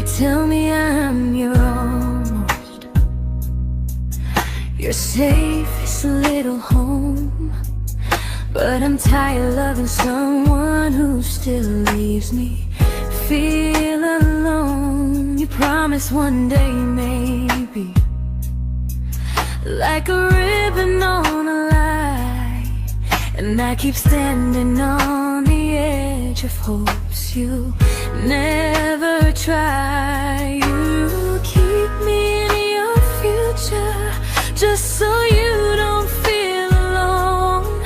tell me I'm your almost, your safest little home. But I'm tired loving someone who still leaves me feel alone. You promise one day maybe, like a ribbon on a line, and I keep standing on the edge of hopes you never try. You keep me in your future just so you don't feel alone.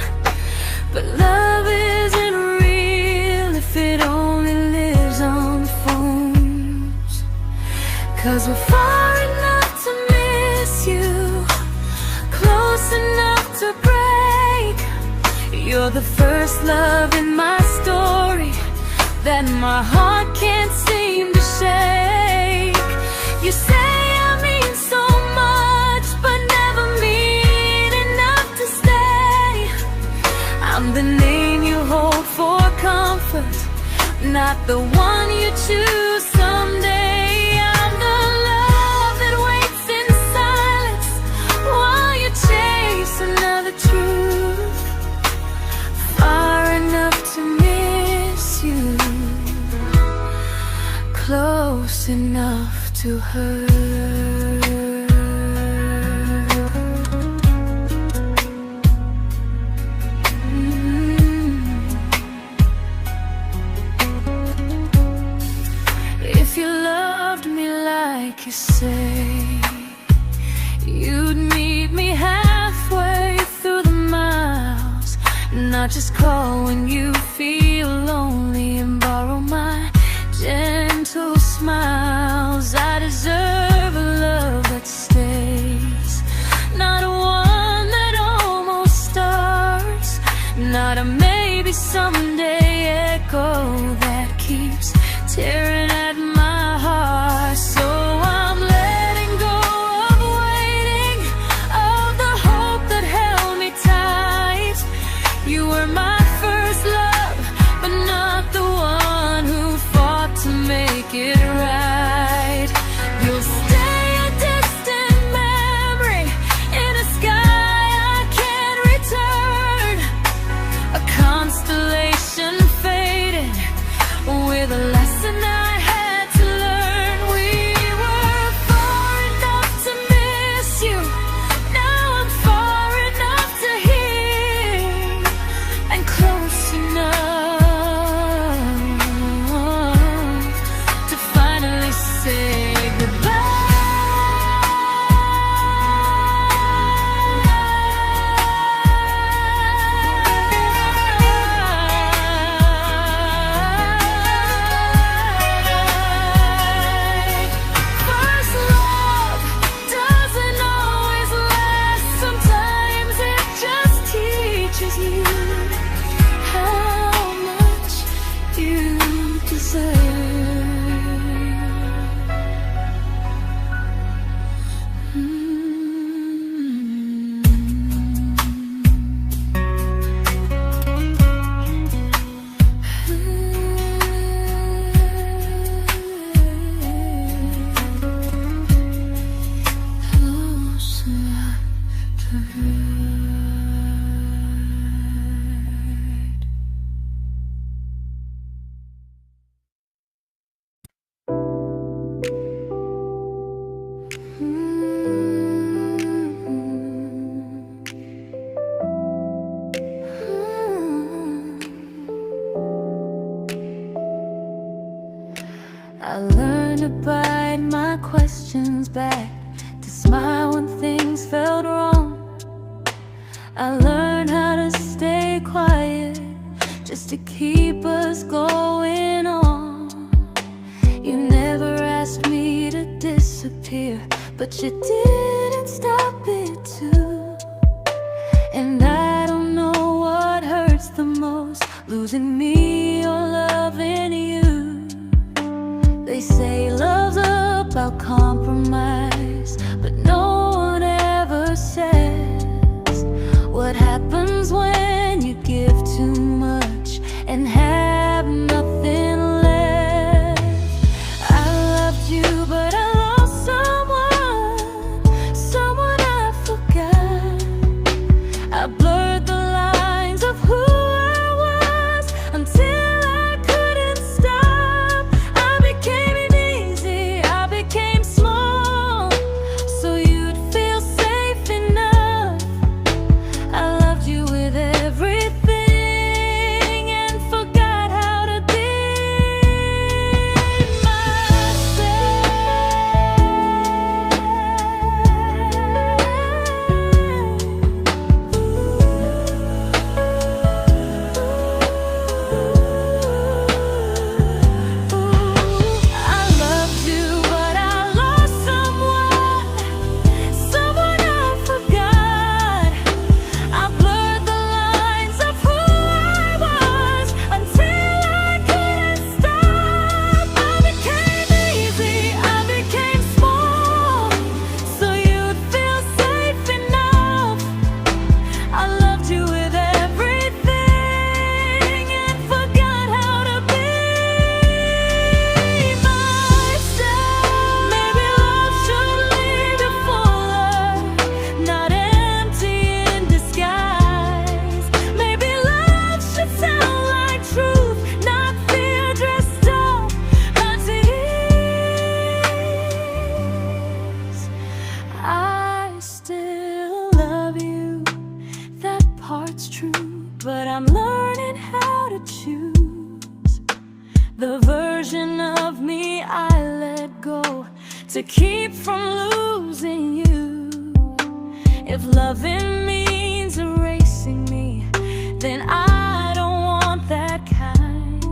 But love isn't real if it only lives on phones. 'Cause we're far enough to miss you, close enough to break. You're the first love in my story that my heart can't seem to shake. You say I mean so much, but never mean enough to stay. I'm the name you hold for comfort, not the one you choose someday. I'm the love that waits in silence while you chase another truth. Far enough to miss you, close enough to hurt. If you loved me like you say, you'd meet me halfway through the miles, not just call when you feel lonely and borrow my gentle smiles. I deserve a love that stays, not a one that almost starts, not a maybe someday echo that keeps tearing at my heart. So I'm letting go of waiting, of the hope that held me tight. You were my first love, but not the one who fought to make it right. You'll stay a distant memory in a sky I can't return, a constellation faded with a lesson I had to learn. We were far enough to miss you, now I'm far enough to hear, and close enough to finally say goodbye. First love doesn't always last, sometimes it just teaches you how much you deserve. Close enough to hurt. I learned to bite my questions back, to smile when things felt wrong. I learned how to stay quiet just to keep us going on. You never asked me to disappear, but you didn't stop it too. And I don't know what hurts the most, losing me or loving you. They say love's about compromise, but no one ever says what happens when you give too much and have nothing left. I loved you to keep from losing you. If loving means erasing me, then I don't want that kind.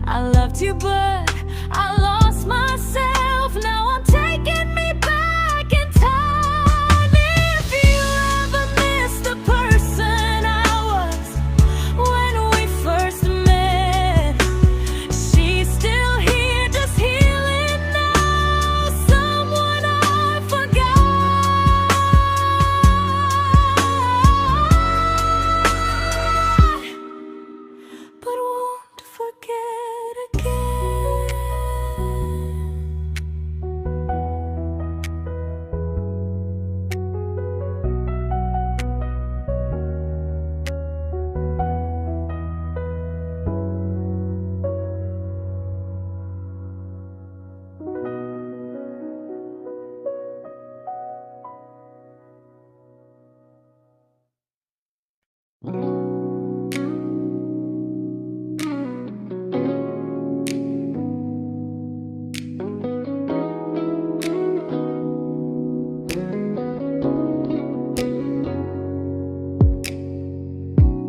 I loved you, but I lost myself. Now I'm taking me back in time. If you ever miss the person I was when we first met, she's still here, just healing now. Someone I forgot, but won't forget again.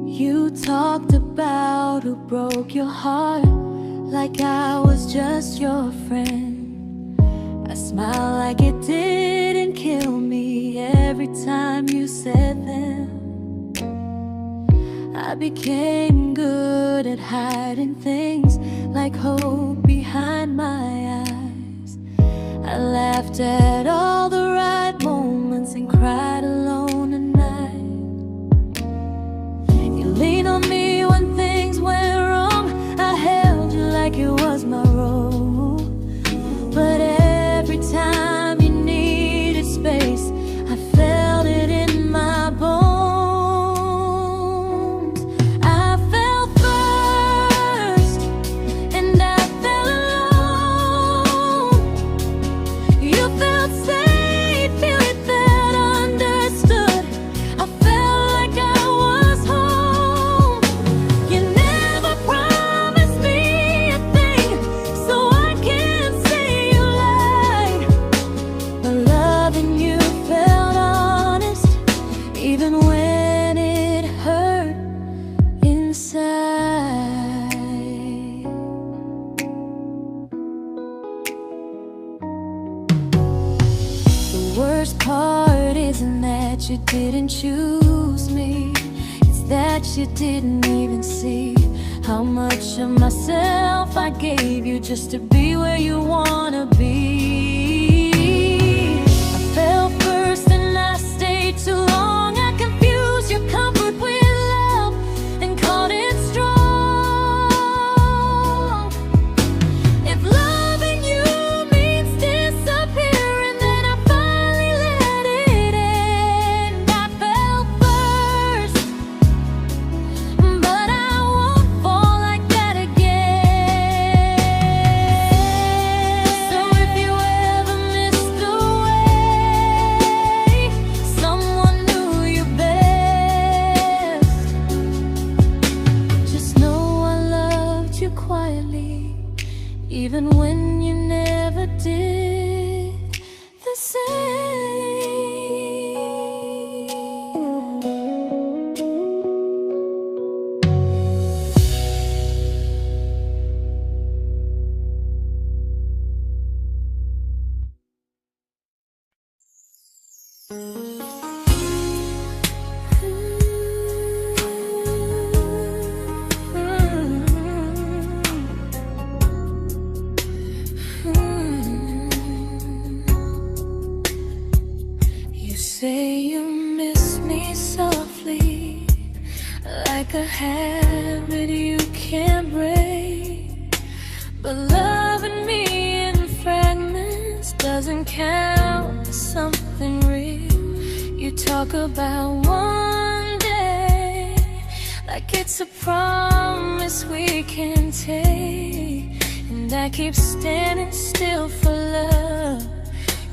You talked about who broke your heart, like I was just your friend. I smiled like it didn't kill me every time you said them. I became good at hiding things like hope behind my eyes. I laughed at all the right moments and cried alone at night. You leaned on me when things went wrong. I held you like it was my role. But every time you needed space, I felt it in my bones. I fell first, and I fell alone. You felt safe, you felt understood. I felt like I was home. You never promised me a thing, so I can't say you lied. But loving you felt honest, even when it hurt inside. The worst part isn't that you didn't choose me, it's that you didn't even see how much of myself I gave you just to be where you wanna be. I fell first and I stayed too long. I confused your comfort with love and called it strong. If loving you means disappearing, then I finally let it end. I fell first, but I won't fall like that again. So if you ever missed the way someone knew you best, just know I loved you quietly, even when you never did the same. You say you miss me softly, like a habit you can't break. But loving me in fragments doesn't count as something real. You talk about one day like it's a promise we can take, and I keep standing still for love.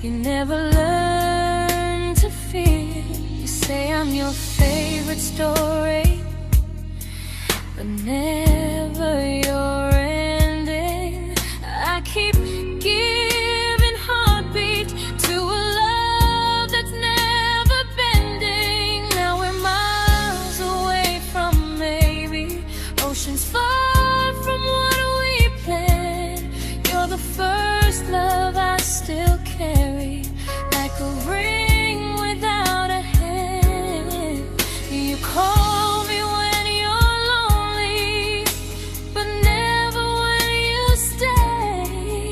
You never learn to feel. You say I'm your favorite story, but never your ending. I keep giving heart a ring without a hand. You call me when you're lonely, but never when you stay.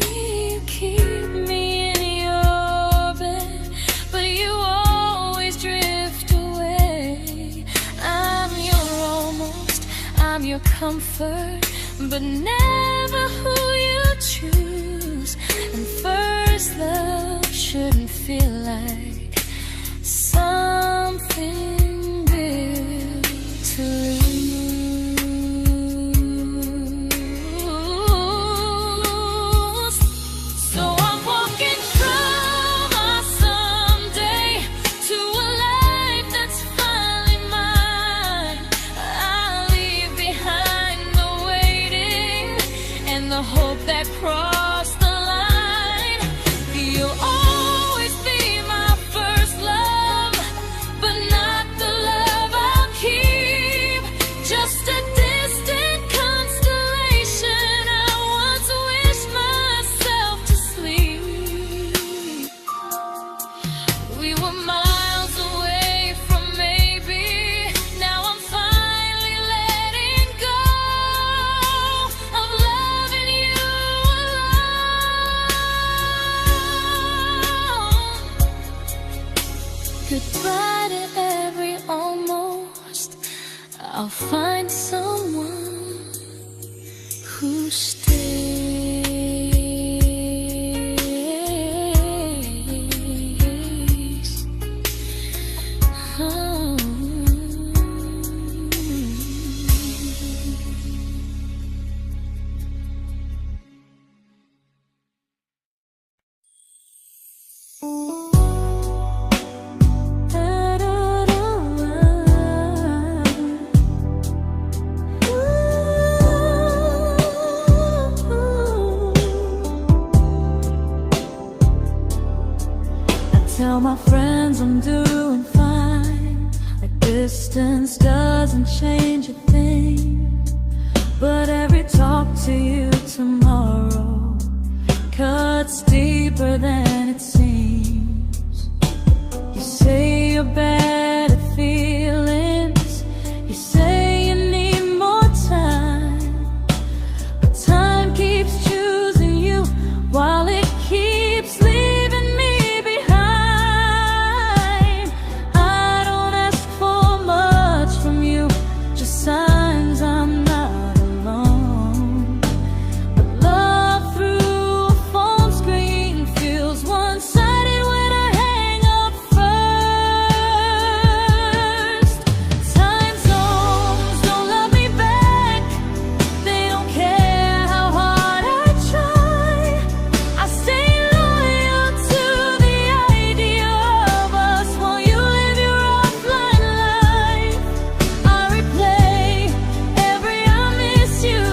You keep me in your bed, but you always drift away. I'm your almost, I'm your comfort, but never who you choose. And first love shouldn't feel like something built to lose. So I'm walking from our someday to a life that's finally mine. I'll leave behind the waiting and the hope that crossed the line. You'll always be my first love, but not the love I'll keep. Just a distant constellation I once wished myself to sleep. We were miles away from maybe. Now I'm finally letting go of loving you alone. Goodbye to every almost. I'll find someone who stays. Oh. Tell my friends I'm doing fine, like distance doesn't change a thing. But every talk to you tomorrow cuts deeper than it seems. You say you're bad at feelings, you say you need more time, but time keeps choosing you while it keeps leaving me behind. I don't ask for much from you, just signs I'm not alone. But love through a phone screen feels one-sided when I hang up first. Time zones don't love me back, they don't care how hard I try. I stay loyal to the idea of us while you live your offline life. I replay every I miss you,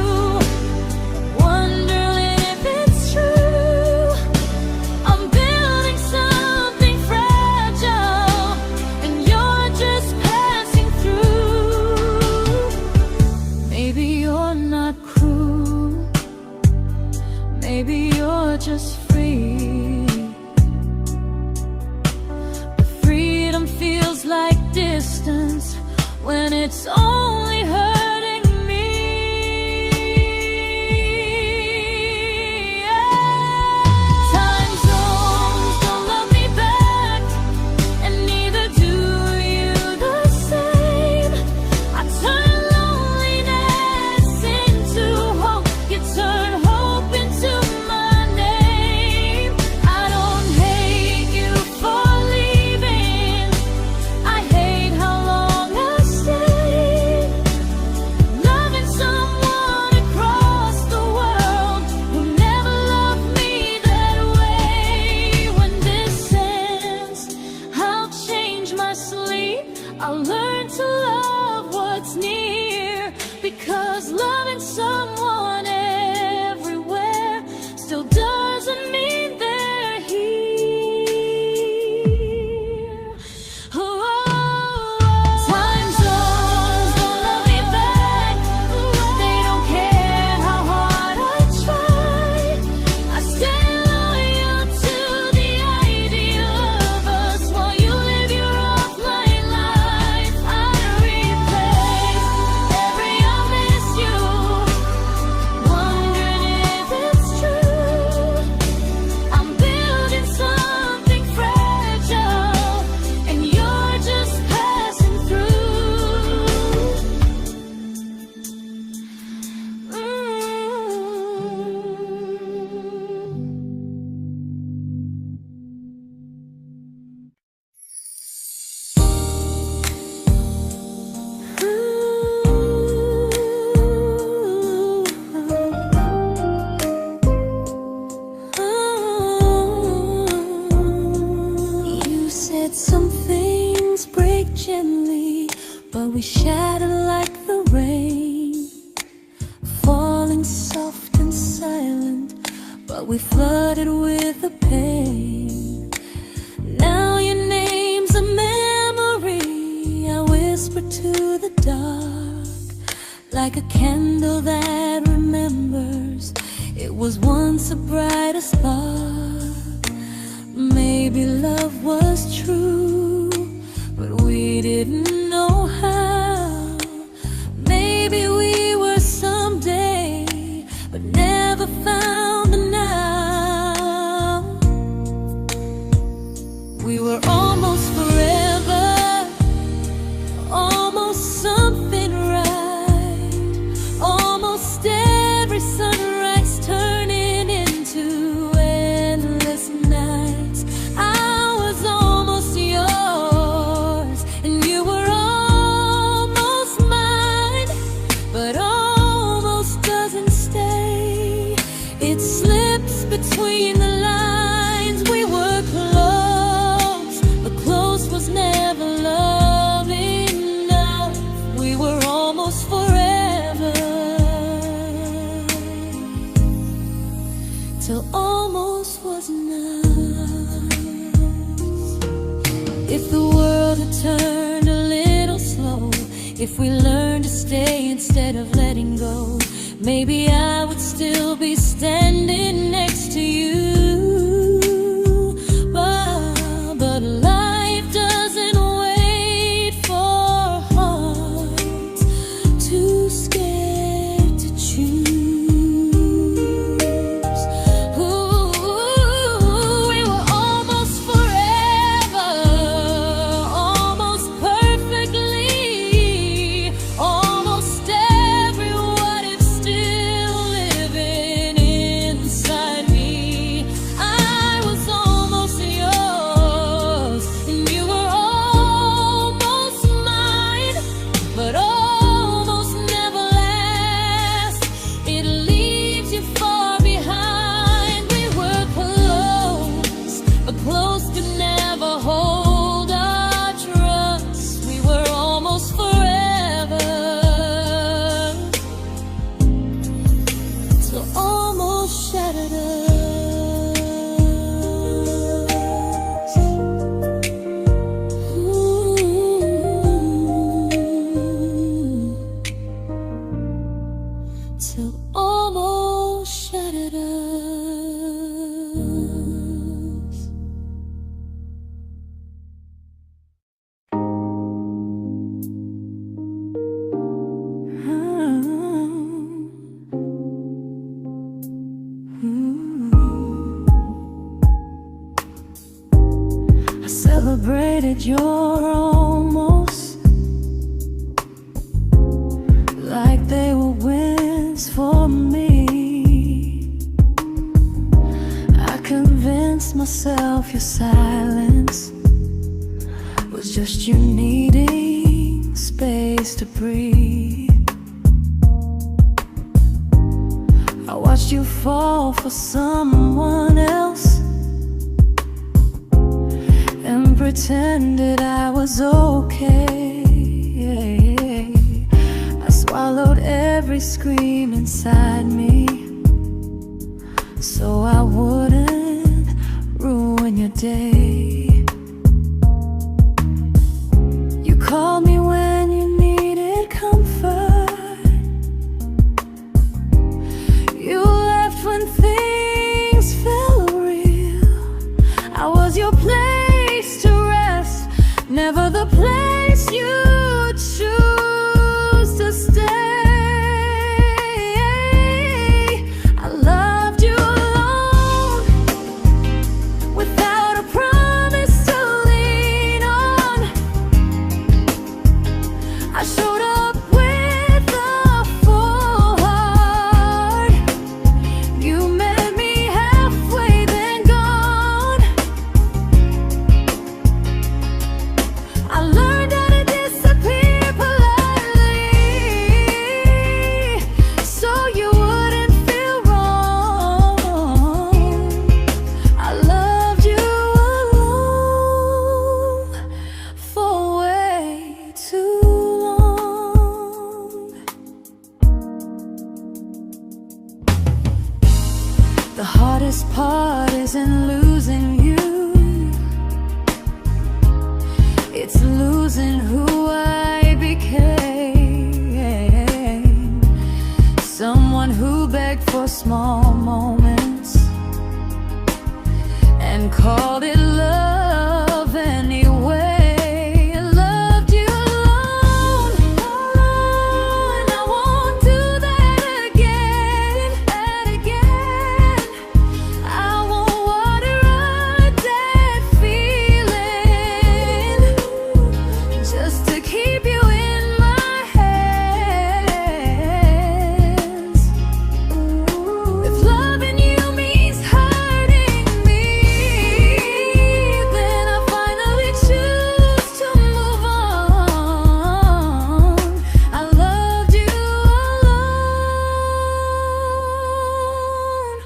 wondering if it's true. I'm building something fragile, and you're just passing through. Maybe you're not cruel, maybe you're just free. But freedom feels like distance when it's only hurting me. Time zones don't love me back, and neither do you the same. I turn loneliness into hope, you turn hope into my name. I don't hate you for leaving, I hate how long I stayed. we shattered like the rain, falling soft and silent, but we flooded with the pain. Now your name's a memory I whisper to the dark, like a candle that remembers it was once a brighter spark. Maybe love was true, but we didn't know how. Maybe we were someday, but never found the now. We were almost forever, almost something right, almost every sunrise turning into endless nights. I was almost yours, and you were almost mine, but almost doesn't stay. It slips between the lines. We were close, but close was never love enough. We were almost forever, till almost was enough. If the world had turned a little slow, if we learned to stay instead of letting go, maybe I would still be standing next to you. But life doesn't wait for hearts too scared to choose. Ooh, we were almost forever, almost perfectly, almost every what if still living inside me. I was almost yours, and you were almost mine, but almost never lasts. It leaves you far behind. We were close, but close could never hold our trust. We were almost forever, till almost shattered us. Ooh, till almost shattered us. I celebrated your almost like they were wins for me. I convinced myself your silence was just you needing space to breathe. I watched you fall for someone else and pretended I was okay. I swallowed every scream inside me so I wouldn't ruin your day. You called me when you needed comfort. You left when things felt real. I was your place to rest, never the place you choose to stay. I loved you long part isn't losing you, it's losing who I became. Someone who begged for small moments and called it love anyway. Loved you alone, alone. I won't do that again, I won't water a dead feeling just to keep you in my hands. If loving you means hurting me, then I finally choose to move on. I loved you alone,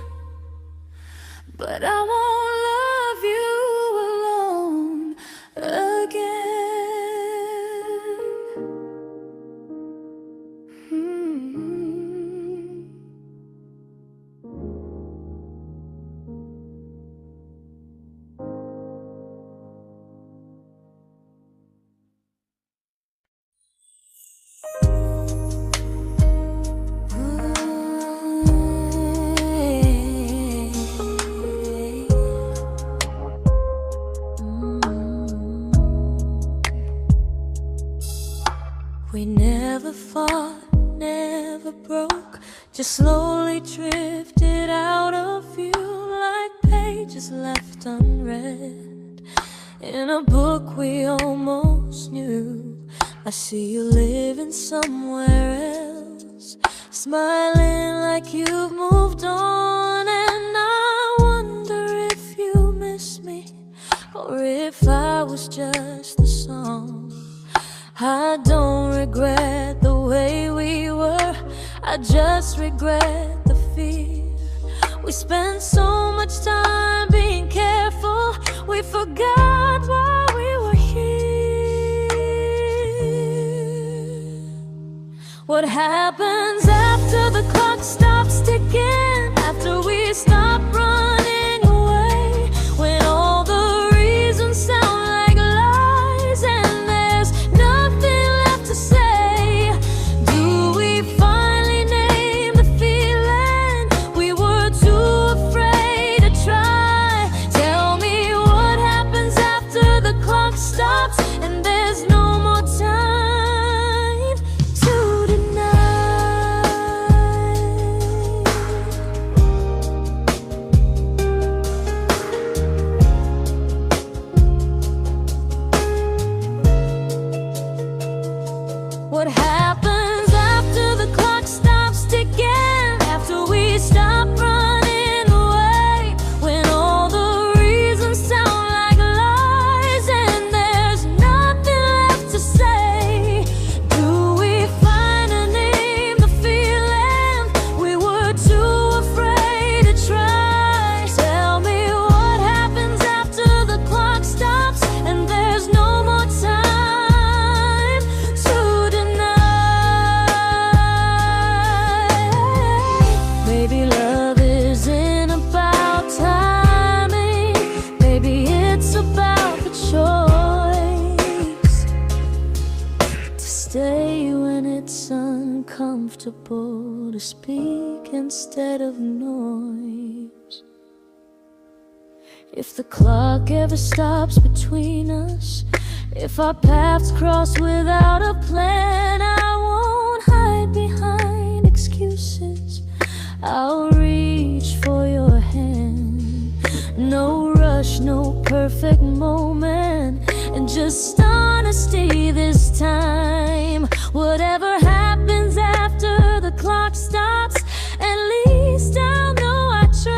but I won't love you alone again. We never fought, never broke, just slowly drifted out of view like pages left unread in a book we almost knew. I see you living somewhere else, smiling like you've moved on, and I wonder if you miss me or if I was just the song. I don't regret the way we were, I just regret the fear. We spent so much time being careful, we forgot why we were here. What happens after the clock stops ticking, after we stop running away, when all the reasons sound like lies and there's nothing left to say? Do we finally name the feeling we were too afraid to try? Tell me what happens after the clock stops and there's no more time to deny. What happens after the clock stops ticking, after we stop running away, when all the reasons sound like lies and there's nothing left to say? Do we finally name the feeling we were too afraid to try? Tell me what happens after the clock stops and there's no more time to deny. Maybe love isn't about timing, maybe it's about the choice to stay when it's uncomfortable, to speak instead of noise. If the clock ever stops between us, if our paths cross without a plan, I won't hide behind excuses, I'll reach for your hand. No rush, no perfect moment, and just honesty this time. Whatever happens after the clock stops, at least I'll know I tried.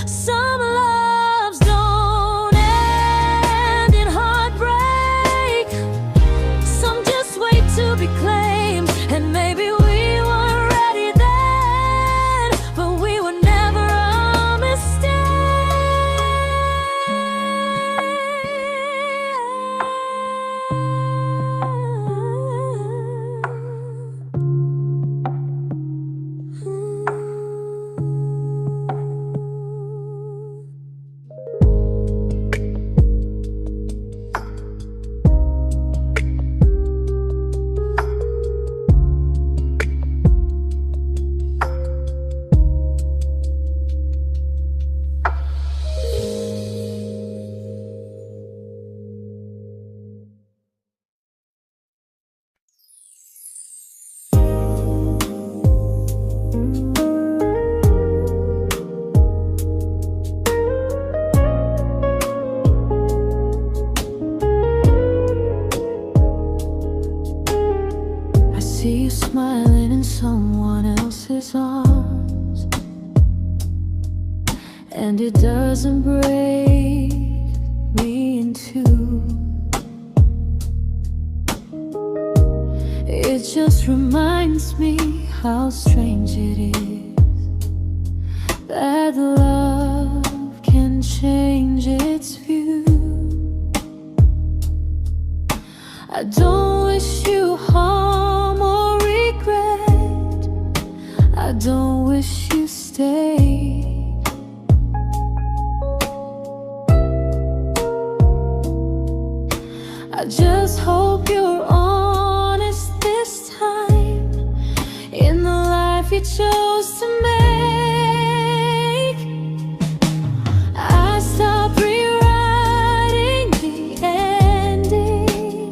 Some loves don't end in heartbreak, some just wait to be claimed, and maybe we weren't ready then, but we were never a mistake. and it doesn't break me in two. It just reminds me how strange it is that love can change its view. I don't wish you harm or regret. I don't wish you stayed. I just hope you're honest this time in the life you chose to make. I stopped rewriting the ending,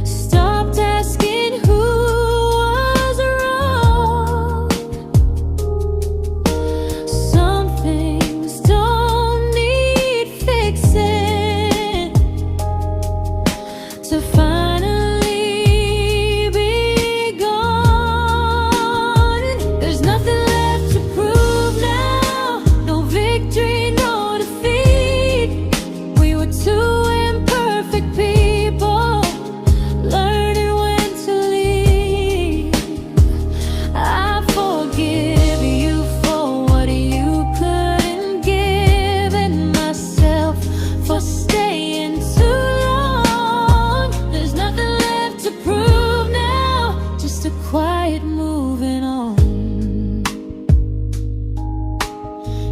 stopped asking who was wrong. Some things don't need fixing to finally be gone. There's nothing left to prove now, no victory, no defeat. We were two imperfect people, learning when to leave. I forgive you for what you couldn't give, and myself for staying too long. There's nothing left to prove now, just a quiet moving on.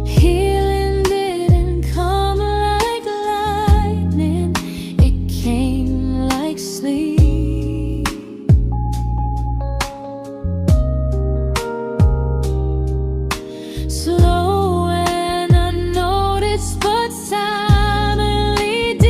Healing didn't come like lightning, it came like sleep. Slow and unnoticed, but silently deep.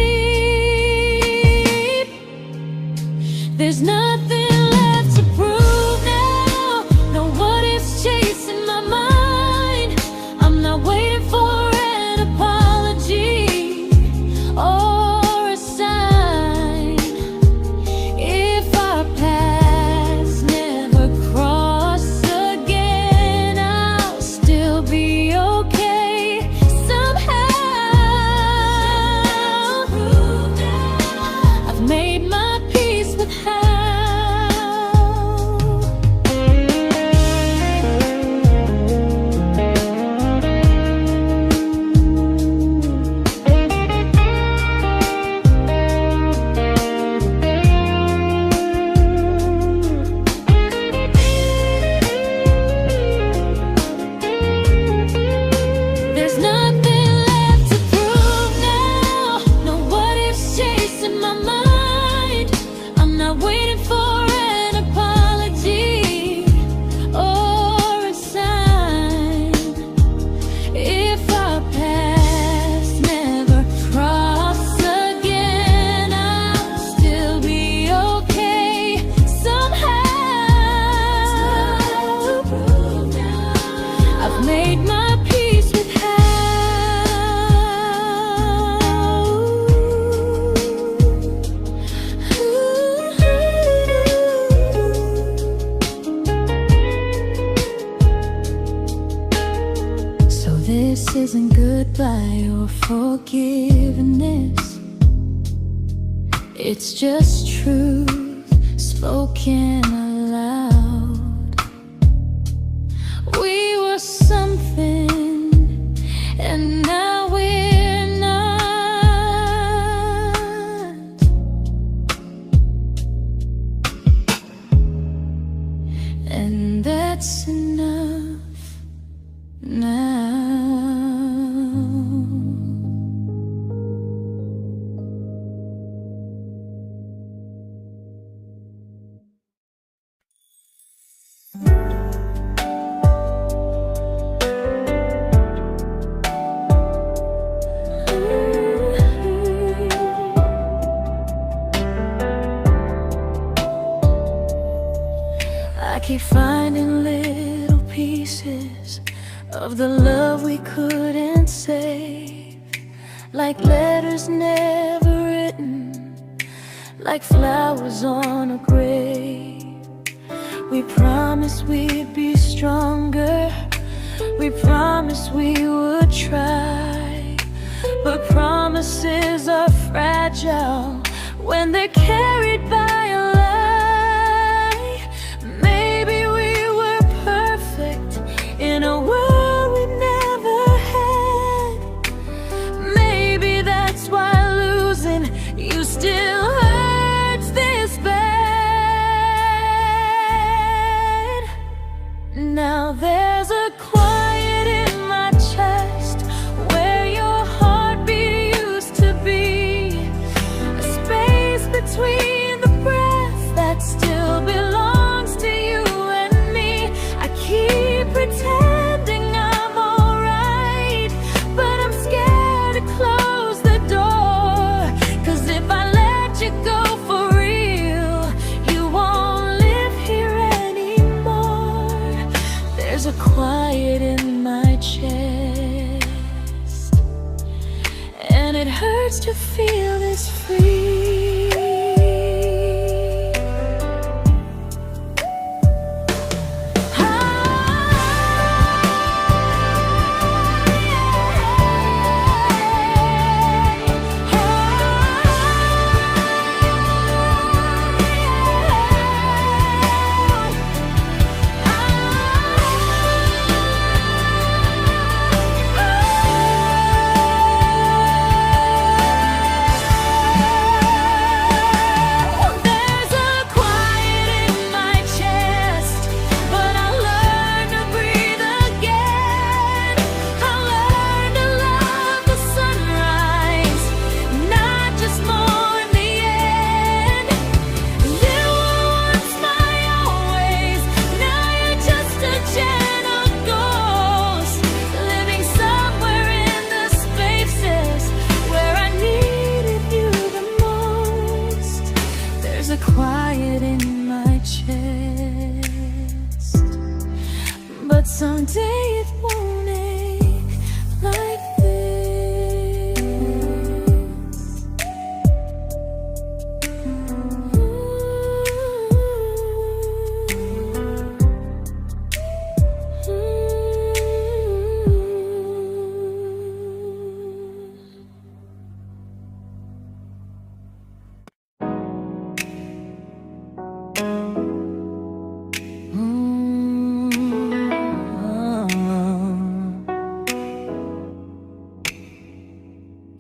There's nothing left to prove now, no what ifs chasing my mind. I'm not waiting for an apology or a sign. If our paths never cross again, I'll still be okay somehow. I've made my peace with how. There's nothing left to prove now, no what ifs chasing my mind. I'm not waiting for an apology or a sign. If our paths never cross again, I'll still be okay somehow. I've made my peace with how. So this isn't goodbye or forgiveness, it's just truth spoken aloud. We were something, and now we're not. And that's enough now. I keep finding little pieces of the love we couldn't save, like letters never written, like flowers on a grave. We promised we'd be stronger, We promised we would try, but promises are fragile when they're carried by a lie. Maybe we were perfect in a world we never had. Maybe that's why losing you still hurts this bad. Now there's a quiet in my chest where your heartbeat used to be, a space between the breath that still belongs to you and me. I keep pretending I'm alright, but I'm scared to close the door, 'cause if I let you go for real, you won't live here anymore. There's a quiet in my chest, and it hurts to feel this free. Quiet in my chest, but someday it won't ache like this.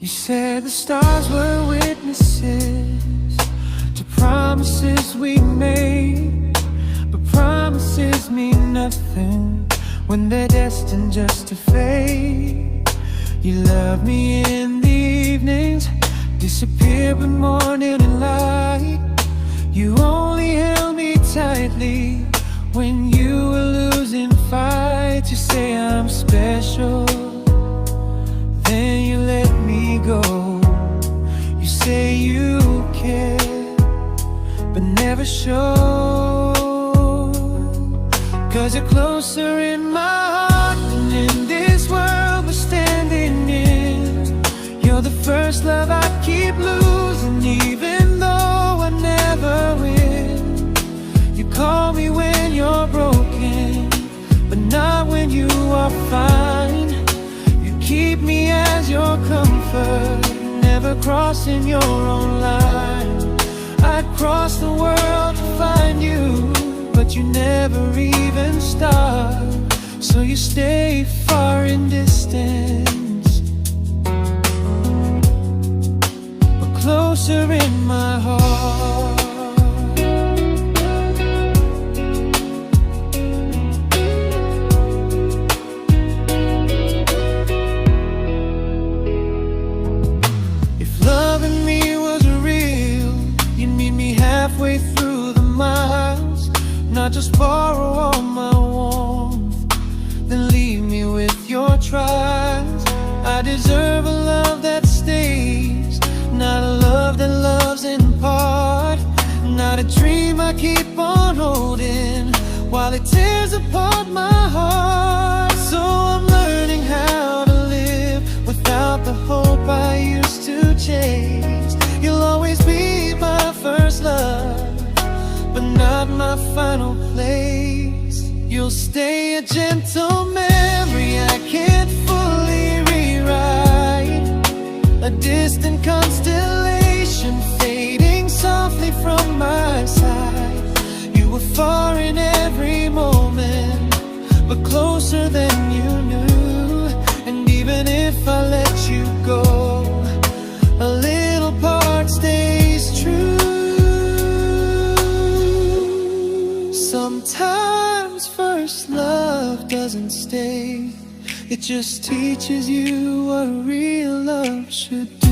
You said the stars were witnesses to promises we made, but promises mean nothing when they're destined just to fade. You love me in the evenings, disappear when morning and light. You only held me tightly when you were losing fights. You say I'm special, then you let me go. You say you care, but never show, 'cause you're closer in my heart than in this world we're standing in. You're the first love I keep losing, even though I never win. You call me when you're broken, but not when you are fine. Keep me as your comfort, never crossing your own line. I'd cross the world to find you, but you never even start. So you stay far in distance, but closer in my heart. Halfway through the miles, not just borrow all my warmth, then leave me with your trials. I deserve a love that stays, not a love that loves in part, not a dream I keep on holding while it tears apart my heart. So I'm learning how to live without the hope I used to chase. You'll always be my first love, but not my final place. You'll stay a gentle memory mistake. It just teaches you what real love should do.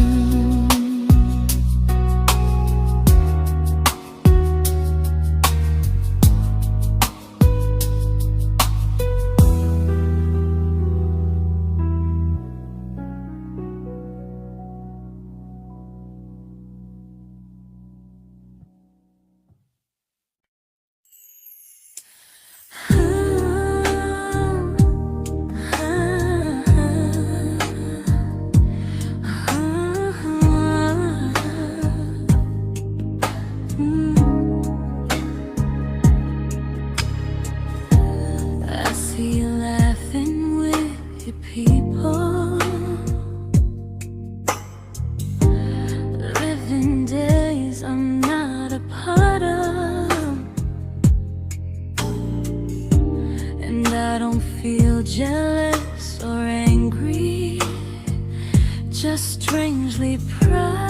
Jealous or angry, just strangely proud.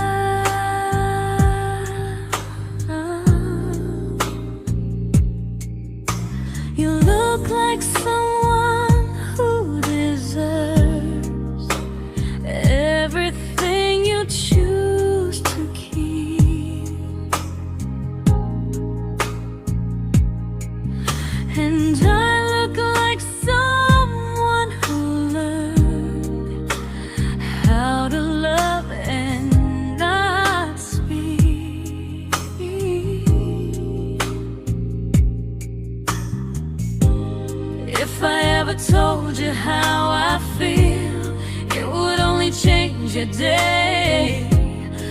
You look like someone who deserves everything you choose to keep, and I look like someone who learned how to love and not speak. If I ever told you how I feel, it would only change your day.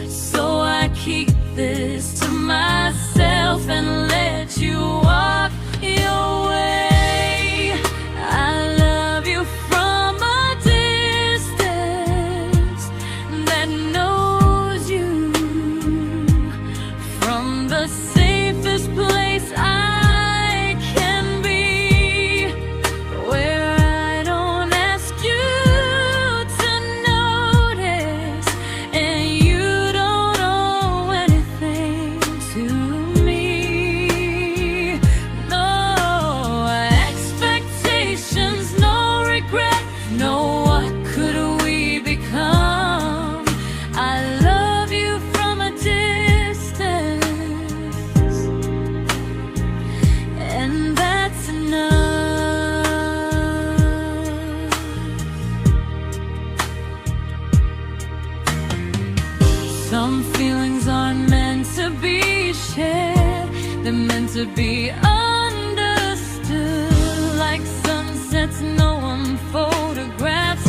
So I keep this to myself and let you walk your way. I love you from a distance that knows you, from the safest place I can be, where I don't ask you to notice and you don't owe anything to me. No expectations, no regret, no what could we become. I love you from a distance, and that's enough. Some feelings aren't meant to be shared, they're meant to be understood, like sunsets no one photographs,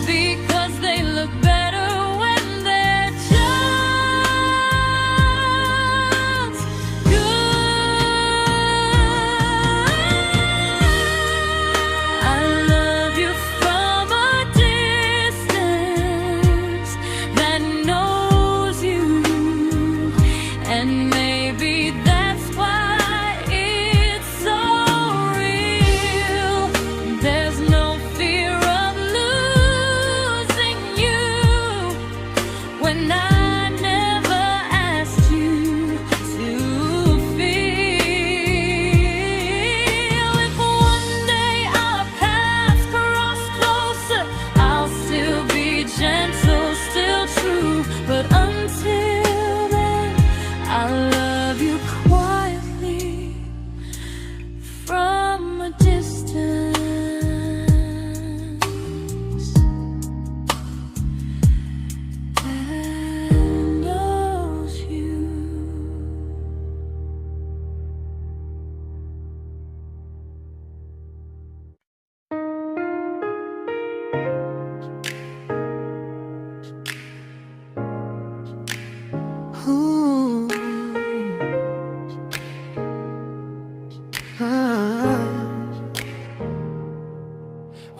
because they look better when they're just good. I love you from a distance that knows you, and maybe that's why it's so real. There's no fear of losing you when I never asked you to feel. If one day our paths cross closer, I'll still be gentle, still true, but until then, I love you quietly from a distance that knows you. Ooh. Ah.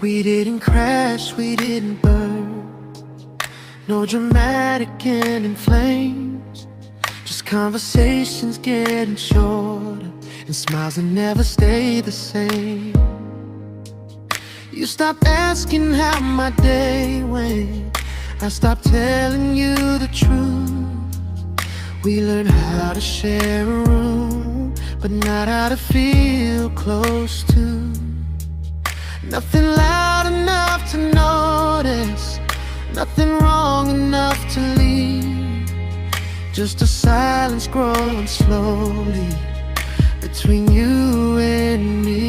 We didn't crash, we didn't burn, no dramatic end in flames, just conversations getting shorter and smiles that never stay the same. You stopped asking how my day went, I stopped telling you the truth. We learned how to share a room, but not how to feel close to. Nothing loud enough to notice, nothing wrong enough to leave. Just a silence growing slowly between you and me.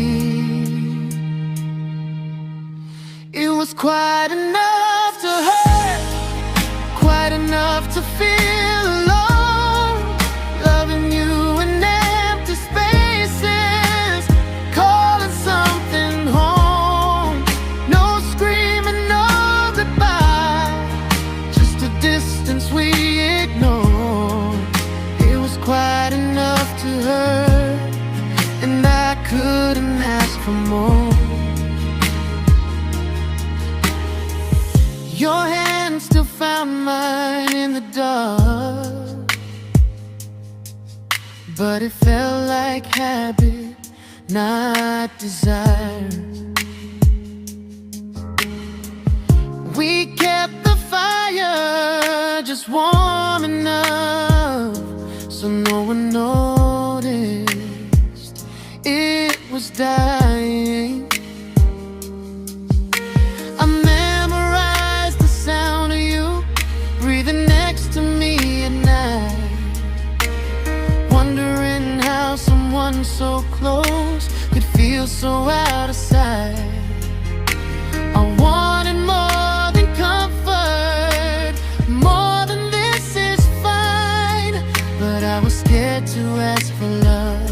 It was quite enough to hurt, quite enough to feel alone. Loving you in empty spaces, calling something home. No screaming, no goodbye, just a distance we ignored. It was quite enough to hurt, and I couldn't ask for more. Your hand still found mine in the dark, but it felt like habit, not desire. We kept the fire just warm enough so no one noticed it was dying. I memorized the sound of you breathing next to me at night, wondering how someone so close could feel so out of sight. I wanted more than comfort, more than this is fine, but I was scared to ask for love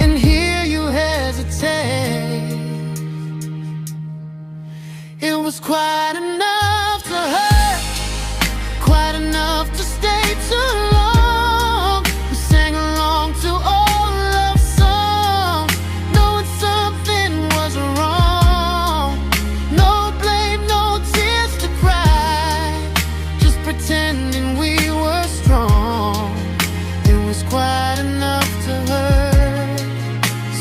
and hear you hesitate. It was quite enough to hurt, quite enough to stay too long. We sang along to old love songs, knowing something was wrong. No blame, no tears to cry, just pretending we were strong. It was quite enough to hurt,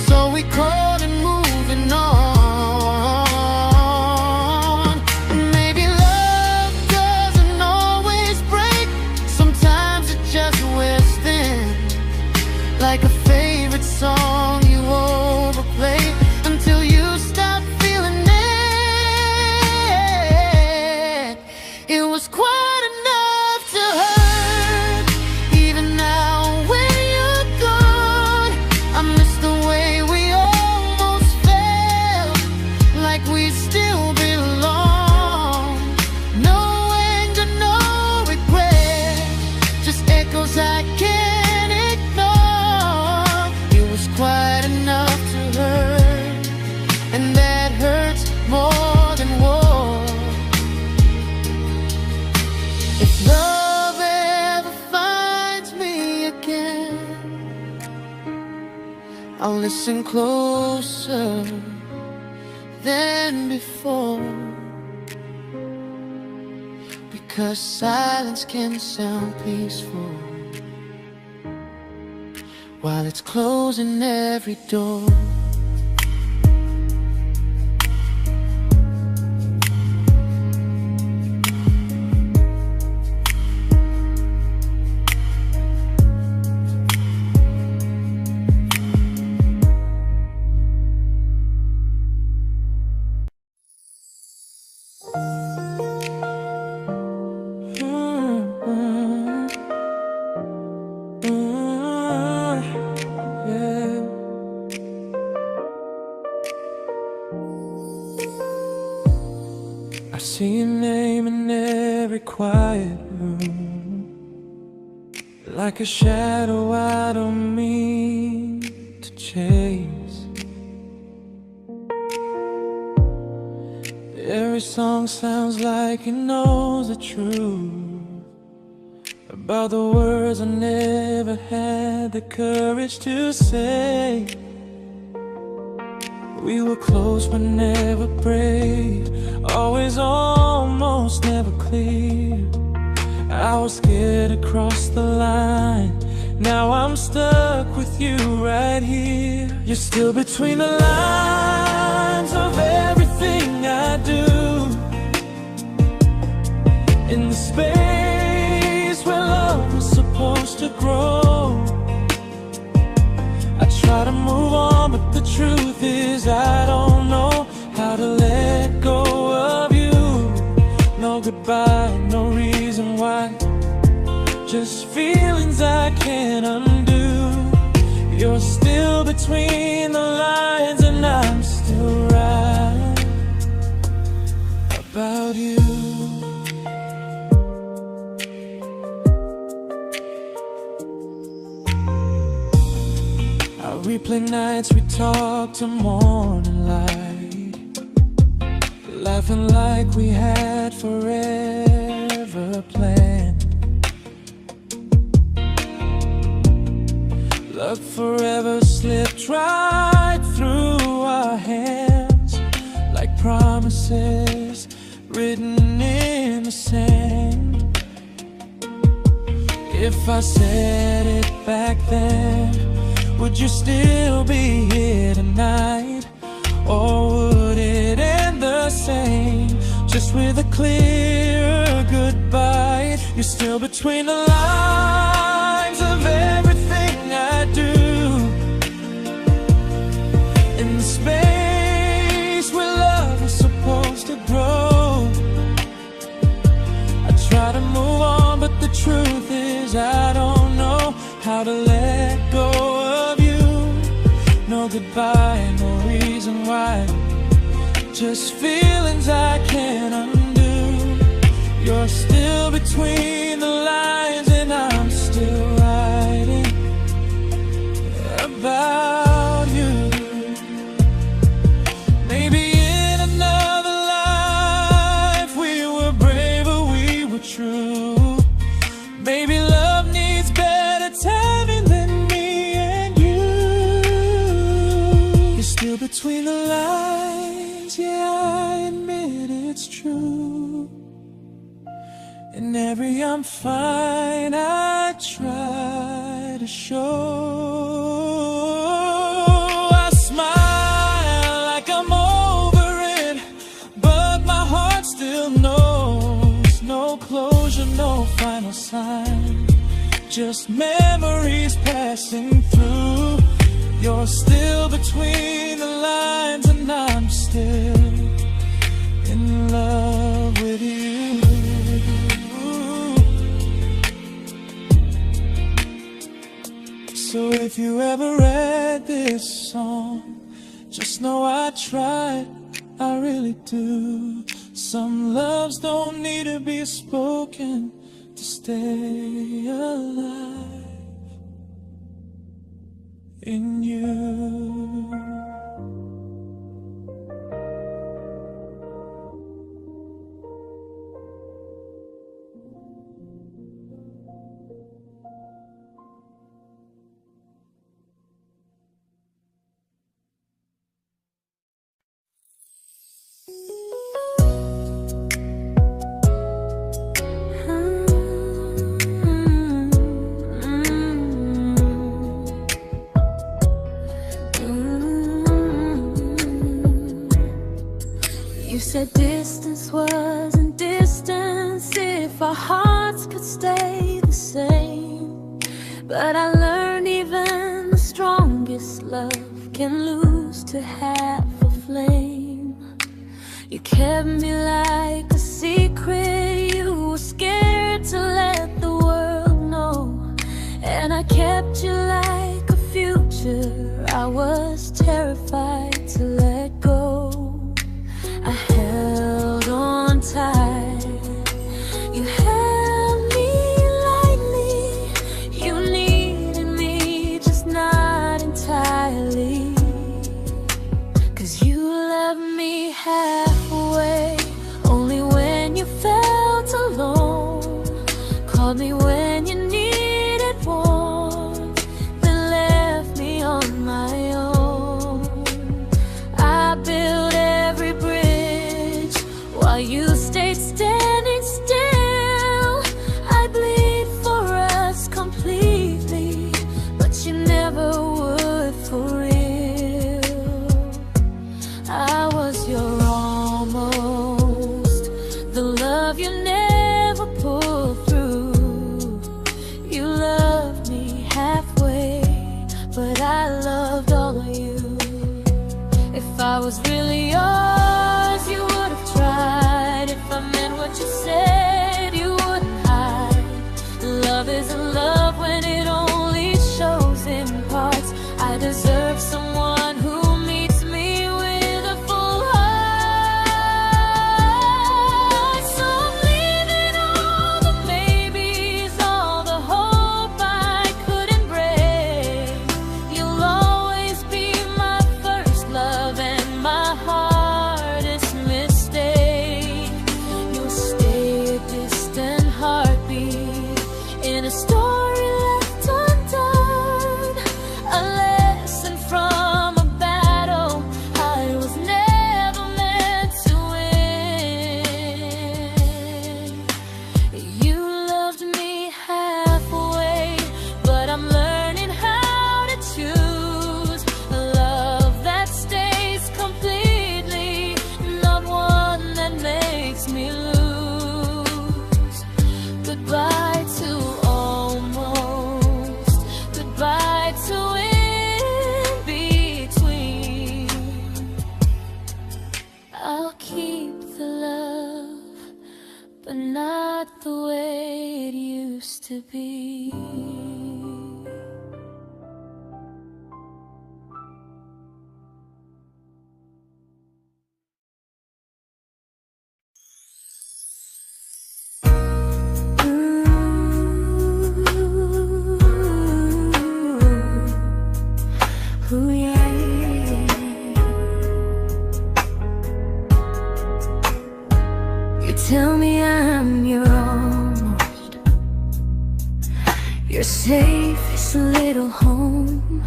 so we called and moving on. Maybe love doesn't always break, sometimes it just wears thin, like a favorite song you overplay until you stop feeling it. It was quite enough to hurt, even now when you're gone. I miss the way we almost felt, like we still belong. No anger, no regret, just echoes I can't ignore. It was quite enough to hurt, and that hurts more than war. If love ever finds me again, I'll listen closer than before, because silence can sound peaceful while it's closing every door. I see your name in every quiet room, like a shadow I don't mean to chase. Every song sounds like it knows the truth about the words I never had the courage to say. We were close but never brave, always almost never clear. I was scared to cross the line, now I'm stuck with you right here. You're still between the lines of everything I do, in the space where love was supposed to grow. I try to move on, but the truth is I don't know between the lines, and I'm still right about you. I replay nights we talk to morning light, laughing like we had forever planned. Love forever slipped right through our hands, like promises written in the sand. If I said it back then, would you still be here tonight? Or would it end the same, just with a clear goodbye? You're still between the lines of everything I do, in the space where love was supposed to grow. I try to move on, but the truth is I don't know how to let go of you. No goodbye, no reason why, just feelings I can't undo. You're still between the lines, and I'm still writing about you. Maybe in another life we were braver, we were true. Maybe love needs better timing than me and you. You're still between the lines, yeah, I admit it's true. In every I'm fine I try to show. I smile like I'm over it, but my heart still knows. No closure, no final sign, just memories passing through. You're still between the lines, and I'm still in love with you. So if you ever read this song, just know I tried, I really do. Some loves don't need to be spoken to stay alive in you. You said distance wasn't distance if our hearts could stay the same. But I learned even the strongest love can lose to half a flame. You kept me like a secret, you were scared to let the world know. And I kept you like a future, I was terrified to let go. I held on tight, you held me lightly. You needed me, just not entirely. 'Cause you loved me halfway, only when you felt alone. Called me when you needed warmth, then left me on my own. I built every bridge while you stayed standing still. I bleed for us completely, but you never would for real. I was your almost, the love you never pulled through. You loved me halfway, but I loved all of you. If I was really yours, you would have tried. If I meant what you said, you wouldn't hide. Love isn't love when it only shows in parts. I deserve someone but not the way it used to be. Ooh, yeah, yeah. You tell me I'm your almost, your safest little home,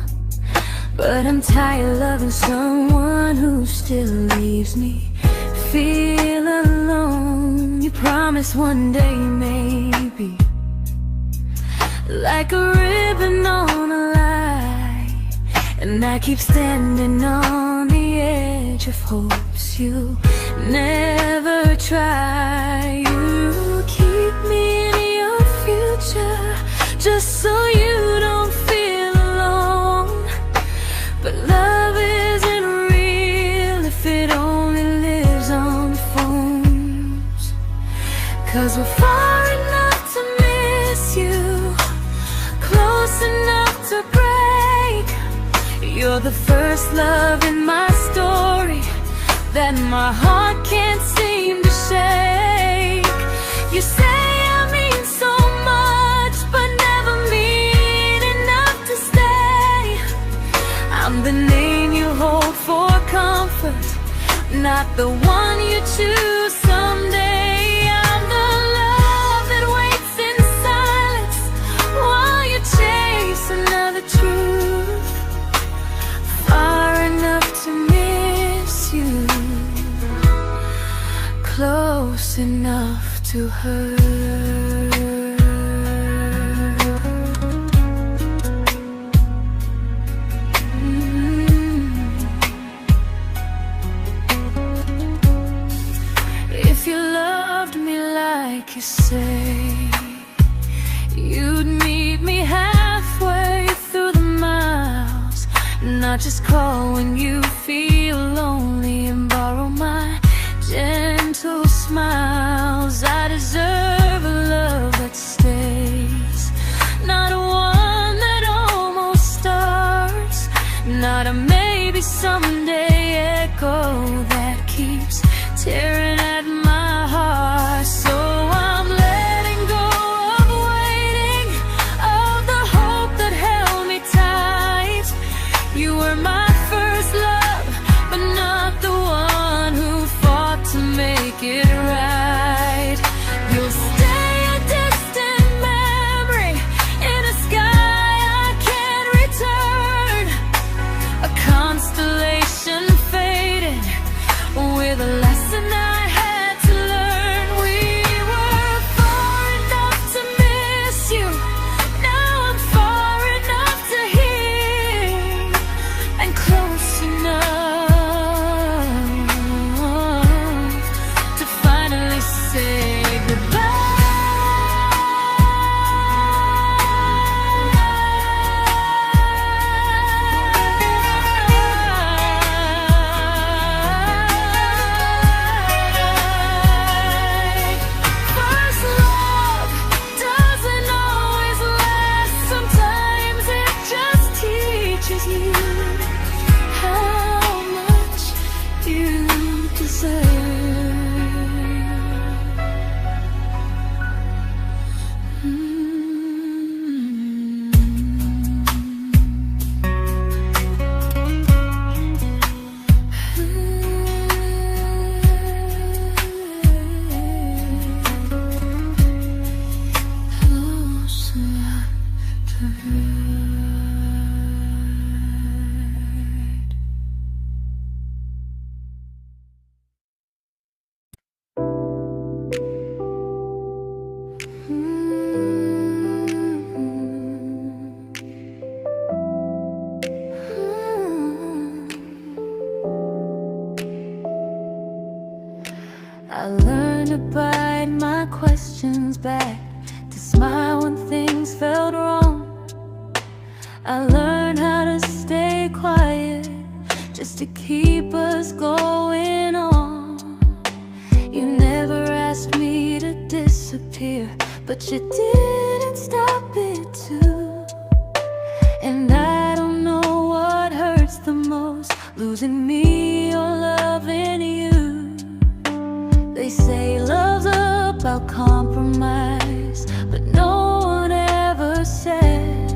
but I'm tired loving someone who still leaves me feel alone. You promise one day maybe, like a ribbon on a line, and I keep standing on the edge of hopes you never try. You keep me in your future just so you don't feel alone. But love isn't real if it only lives on phones. 'Cause we're far enough to miss you, close enough to break. You're the first love in my story that my heart can't seem to shake. You say I mean so much, but never mean enough to stay. I'm the name you hold for comfort, not the one you choose someday. I'm the love that waits in silence while you chase another truth. Far enough to miss you, close enough to hurt. If you loved me like you say, you'd meet me halfway through the miles, not just call when you feel lonely and borrow my gentle smiles. I deserve a love that stays, not a one that almost starts, not a maybe someday echo that keeps tearing at my heart. So I'm letting go of waiting, of the hope that held me tight. You were my first love, but not the one who fought to make it right. You'll stay a distant memory in a sky I can't return, a constellation fading with a lesson I had to learn. We were far enough to miss you, now I'm far enough to hear, and close enough to finally say first love doesn't always last. Sometimes it just teaches you how much you deserve. Close enough to hurt. I learned to bite my questions back, to smile when things felt wrong. I learned how to stay quiet just to keep us going on. You never asked me to disappear, but you didn't stop it too. And I don't know what hurts the most, losing me or loving you. They say love's about compromise, but no one ever says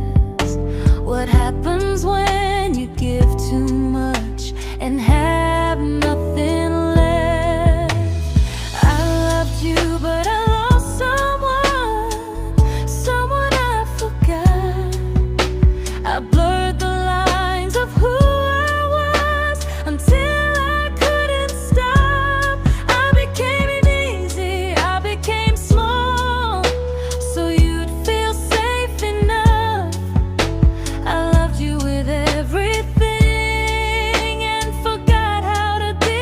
what happens when you give too much and have nothing left. I loved you, but I lost someone I forgot. I blurred the lines of who I was until I couldn't stop. I became easy, I became small, so you'd feel safe enough. I loved you with everything and forgot how to be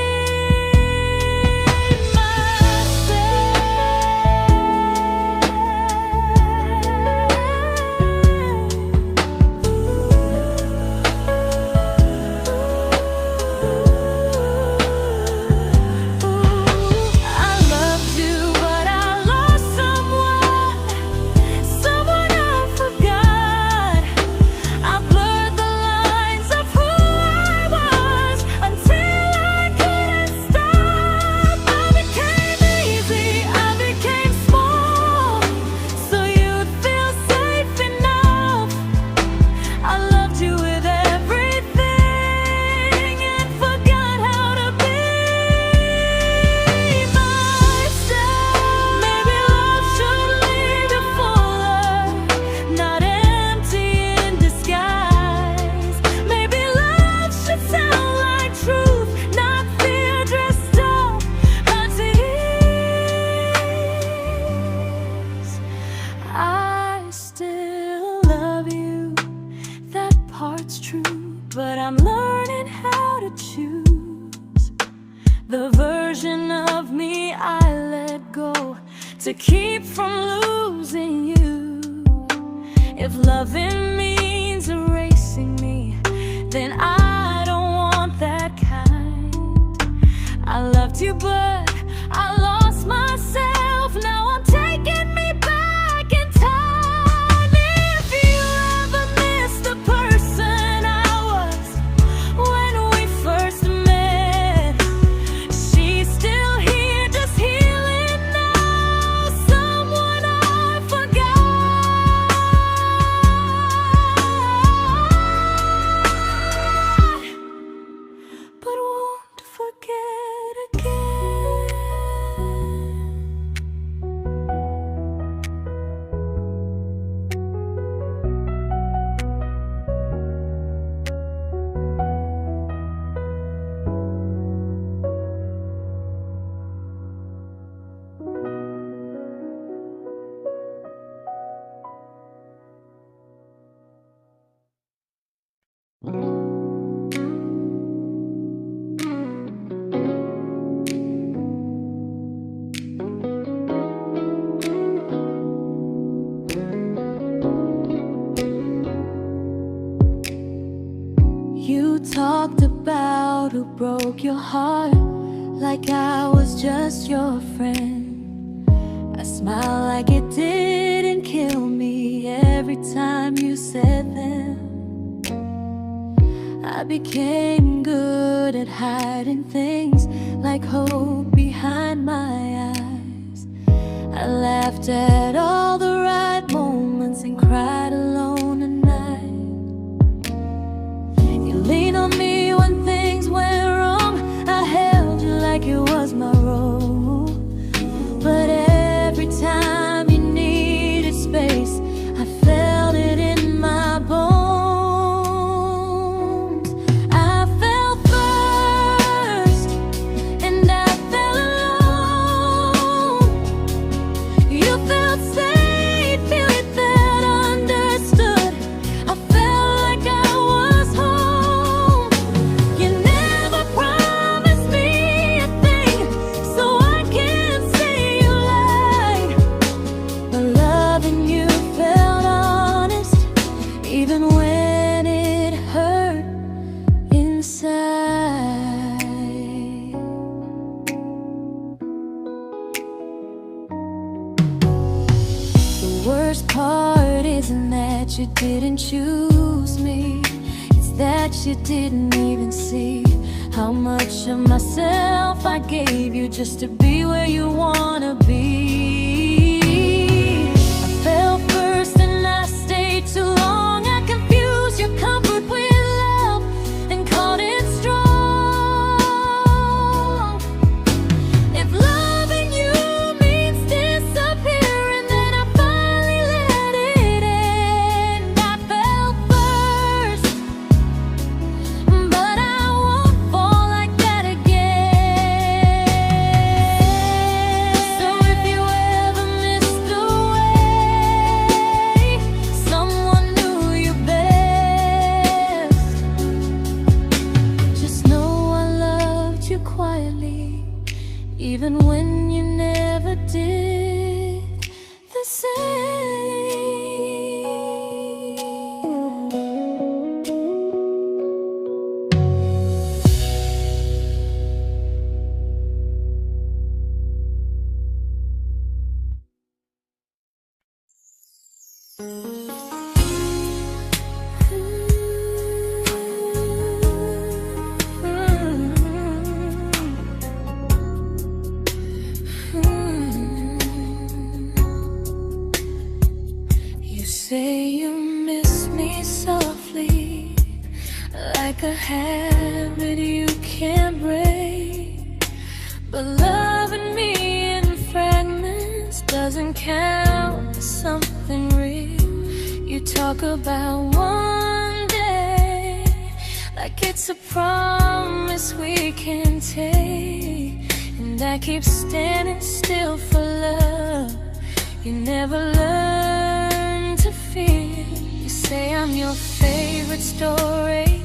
I loved you, but I lost someone I forgot. I blurred the lines of who I was until I couldn't stop. I became easy, I became small, so you'd feel safe enough. I loved you with everything and forgot how to be myself. Maybe love should leave you fuller, not empty in disguise. Maybe love should sound like truth, not fear dressed up as ease. I still love you, that part's true, but I'm learning how to choose the version of me I let go to keep from losing you. If loving means erasing me, then I don't want that kind. I loved you, but I lost myself. Now I'm taking me back in time. If you ever miss the person I was when we first met, she's still here, just healing now. Someone I forgot, but won't forget again. You talked about who broke your heart, like I was just your friend. I smile like it didn't kill me every time you said them. I became good at hiding things like hope behind my eyes. I laughed at all the right moments and cried alone at night. You leaned on me when things went wrong. I held you like it was my role. But every time you needed space, I felt it in my bones. I fell first, and I fell alone. You felt safe. worst part isn't that you didn't choose me, it's that you didn't even see how much of myself I gave you just to be where you wanna be. I fell first and I stayed too long. I confused your comfort with love and called it strong. If loving you means disappearing, then I finally let it end. I fell first, but I won't fall like that again. So if you ever missed the way someone knew you best, just know I loved you quietly, even when you never did the same. You say you miss me softly, like a habit you can't break. But loving me in fragments doesn't count as something real. You talk about one day like it's a promise we can take, and I keep standing still for love. You never learn to feel. You say I'm your favorite story,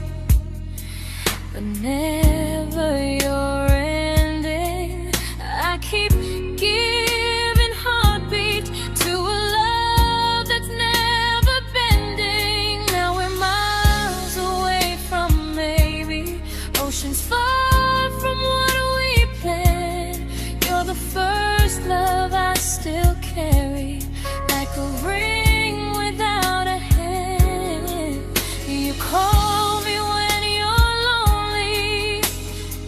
but never your ending. I keep giving heartbeat to a love that's never bending. Now we're miles away from maybe oceans far from what we planned. You're the first love I still carry, like a ring without a hand. You call me when you're lonely,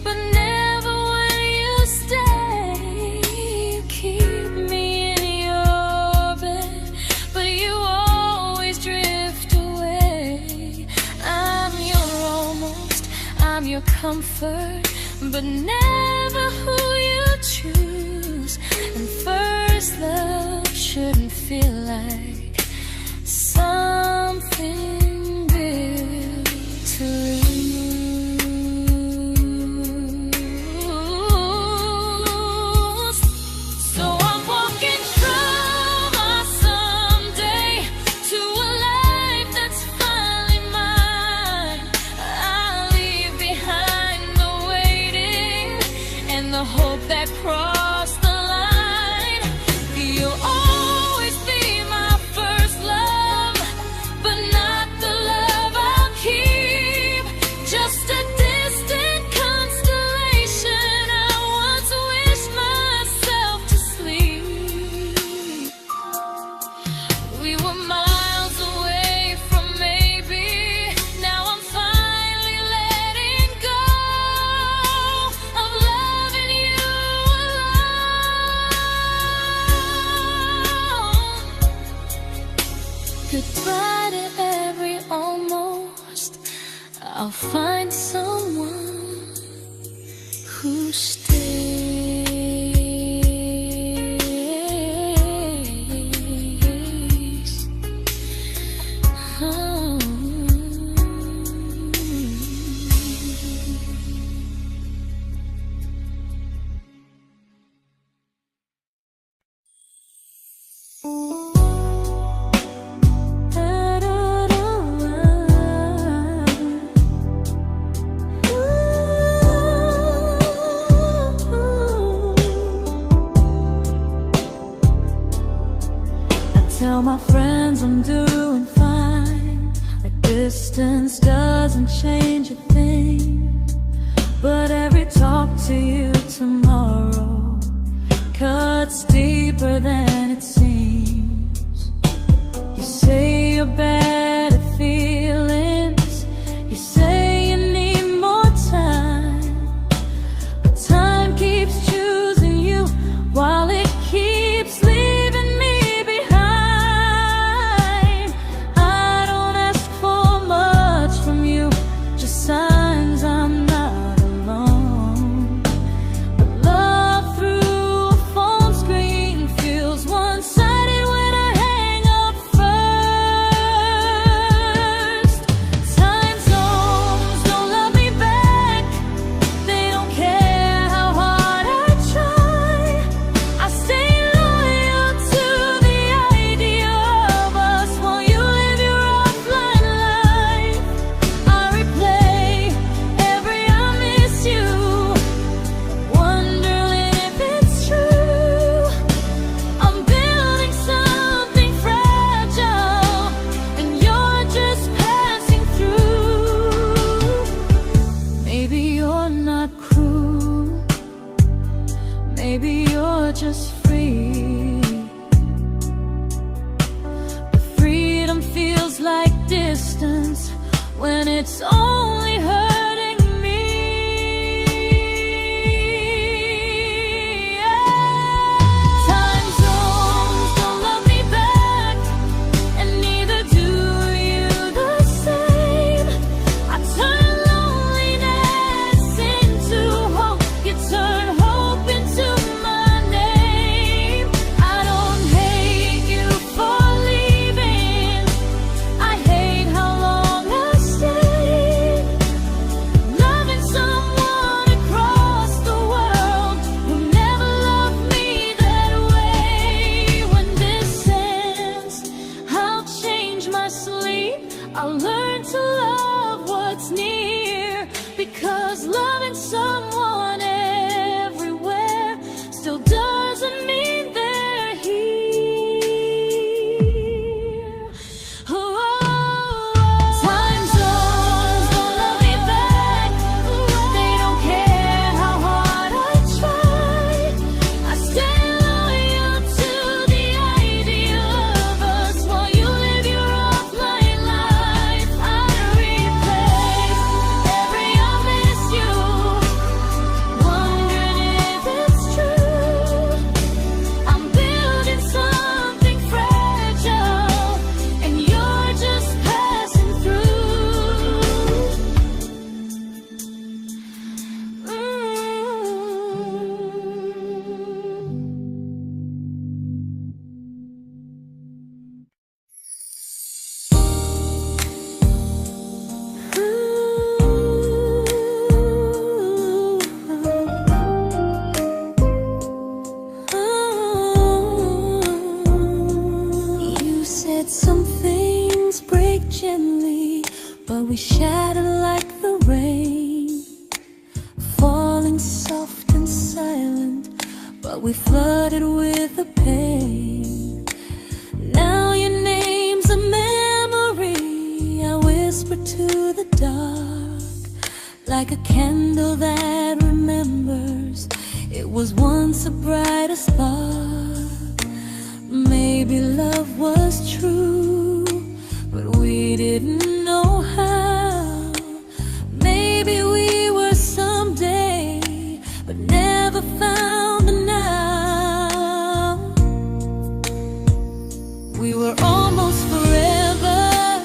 but never when you stay. You keep me in your bed, but you always drift away. I'm your almost, I'm your comfort, but never who you choose. And first love shouldn't feel like something built to lose. So I'm walking through my someday to a life that's finally mine. I'll leave behind the waiting and the hope that crossed the line. You'll always be my first love, but not the love I'll keep. Just a distant constellation I once wished myself to sleep. We were miles away from maybe. Now I'm finally letting go of loving you alone. Goodbye to every almost. I'll find someone who stays. Oh. Tell my friends I'm doing fine, that distance doesn't change a thing. But every talk to you tomorrow cuts deeper than it seems. just free. But freedom feels like distance when it's only hurting me. Time zones don't love me back, and neither do you the same. I turn loneliness into hope, you turn hope into my name. I don't hate you for leaving, I hate how long I stayed. Loving someone across the world who never loved me that way. When this ends, I'll change my sleep, I'll learn to love what's near, because loving someone everywhere still doesn't mean they're here. Time zones don't love me back, they don't care how hard I try. I stay loyal to the idea of us while you live your offline life. I replace every I miss you, wondering if it's true. I'm building something fragile, and you're just passing through. You said some things break gently, but we shatter like the rain, falling soft and silent, but we flooded with the pain. Now your name's a memory I whisper to the dark, like a candle that remembers it was once a brighter spark. Maybe love was true, but we didn't know how. Maybe we were someday, but never found the now. We were almost forever,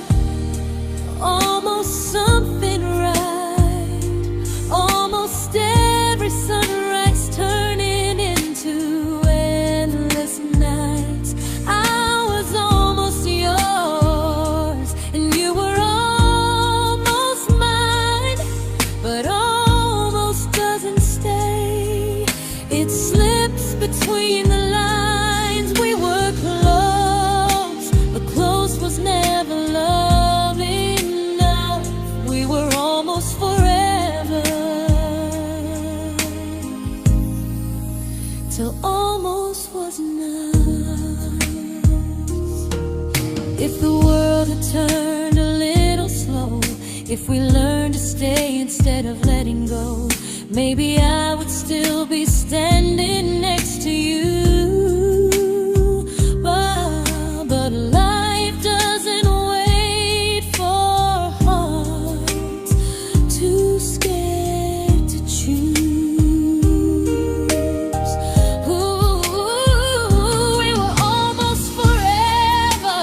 almost something right, almost every sunrise turning into endless nights. I was almost yours, and you were almost mine, but almost doesn't stay. It slips between the lines. We were close, but close was never love enough. We were almost forever, till almost was enough. If the world had turned a little slow, if we learned to stay instead of letting go, maybe I would still be standing next to you. But life doesn't wait for hearts too scared to choose. We were almost forever,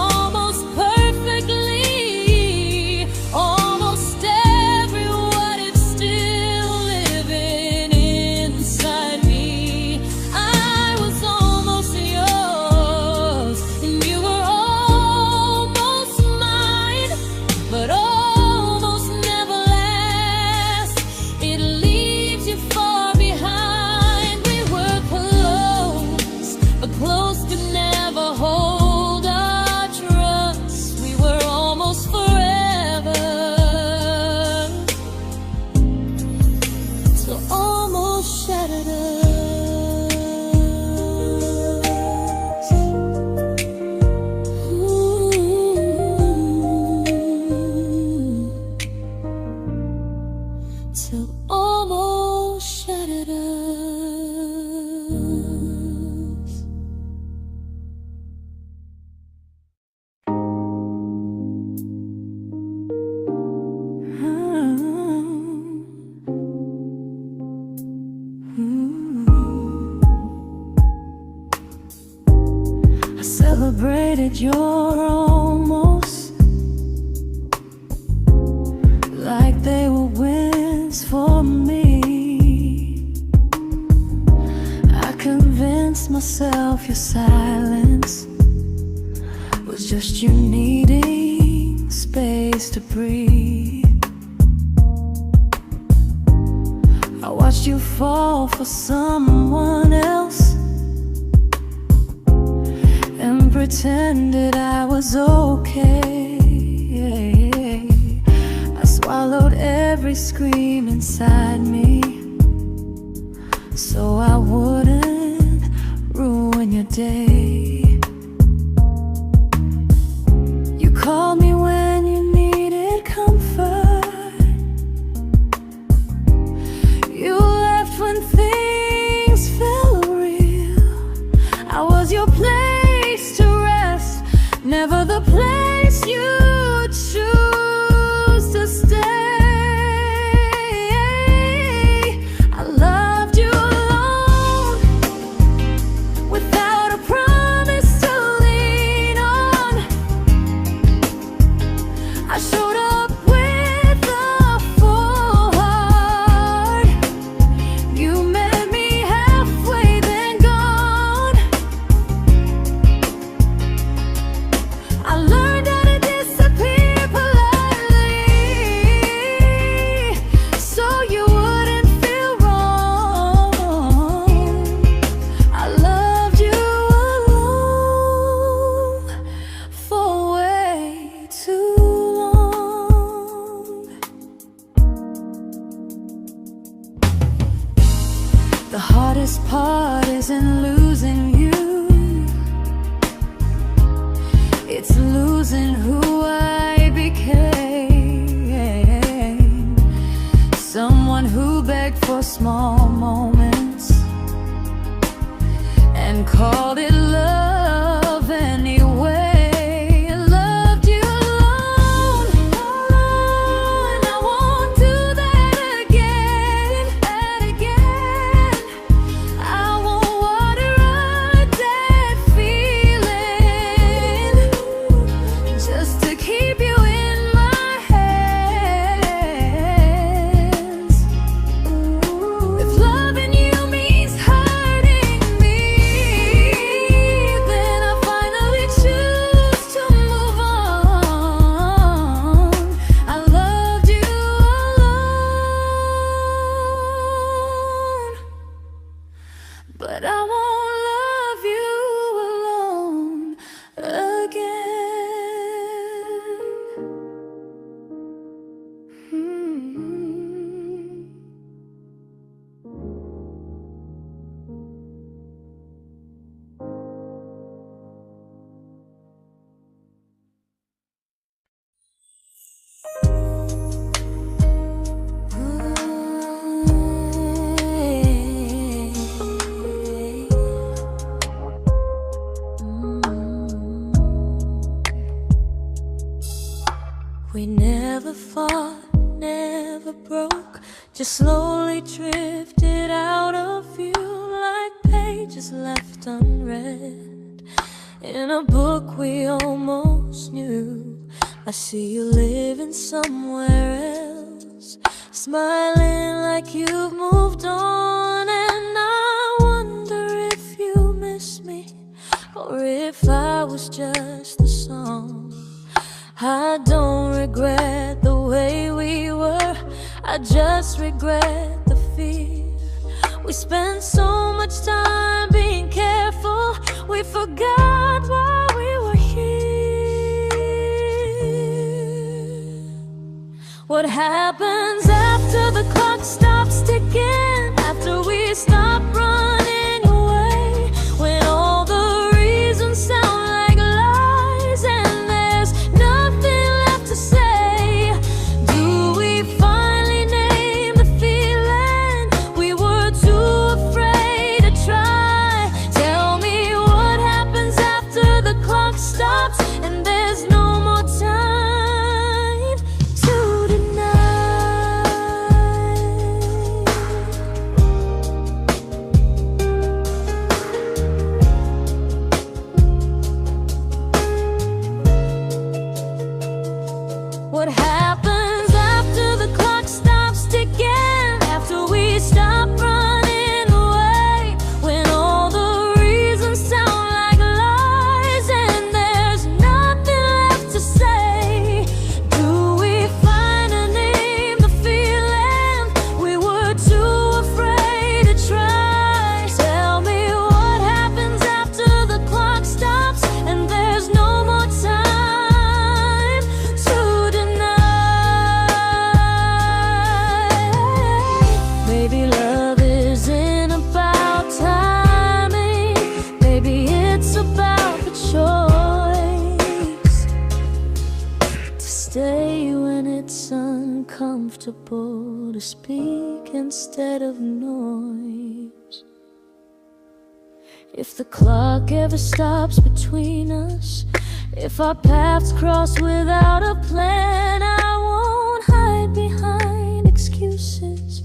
almost perfectly, almost every what if still living inside me. celebrated your almost like they were wins for me. I convinced myself your silence was just you needing space to breathe. I watched you fall for someone else and pretended I was okay. I swallowed every scream inside me so I wouldn't ruin your day. You called me when you needed comfort. You left when things felt real. I was your place to rest, never the place you choose to stay. I loved you alone, without a promise to lean on. I showed up with a full heart. You met me halfway, then gone. I learned how to disappear politely, so you wouldn't feel wrong. I loved you alone for way too long. The hardest part isn't losing you, it's losing who I became. Someone who begged for small moments and called it love anyway. I loved you alone, and I won't do that again. I won't water a dead feeling just to keep you in my hands. If loving you means hurting me, then I finally choose to move on. I loved you alone, but I won't love you alone again. We never fought, never broke, just slowly drifted out of view like pages left unread in a book we almost knew. I see you living somewhere else, smiling like you've moved on, and I wonder if you miss me or if I was just the song. I don't regret the way we were, I just regret the fear. We spent so much time being careful, we forgot why we were here. What happens after the clock stops ticking, after we stop running away, when all the reasons sound like lies and there's nothing left to say? Do we finally name the feeling we were too afraid to try? Tell me what happens after the clock stops and there's no more time to deny. uncomfortable to speak instead of noise. If the clock ever stops between us, if our paths cross without a plan, I won't hide behind excuses.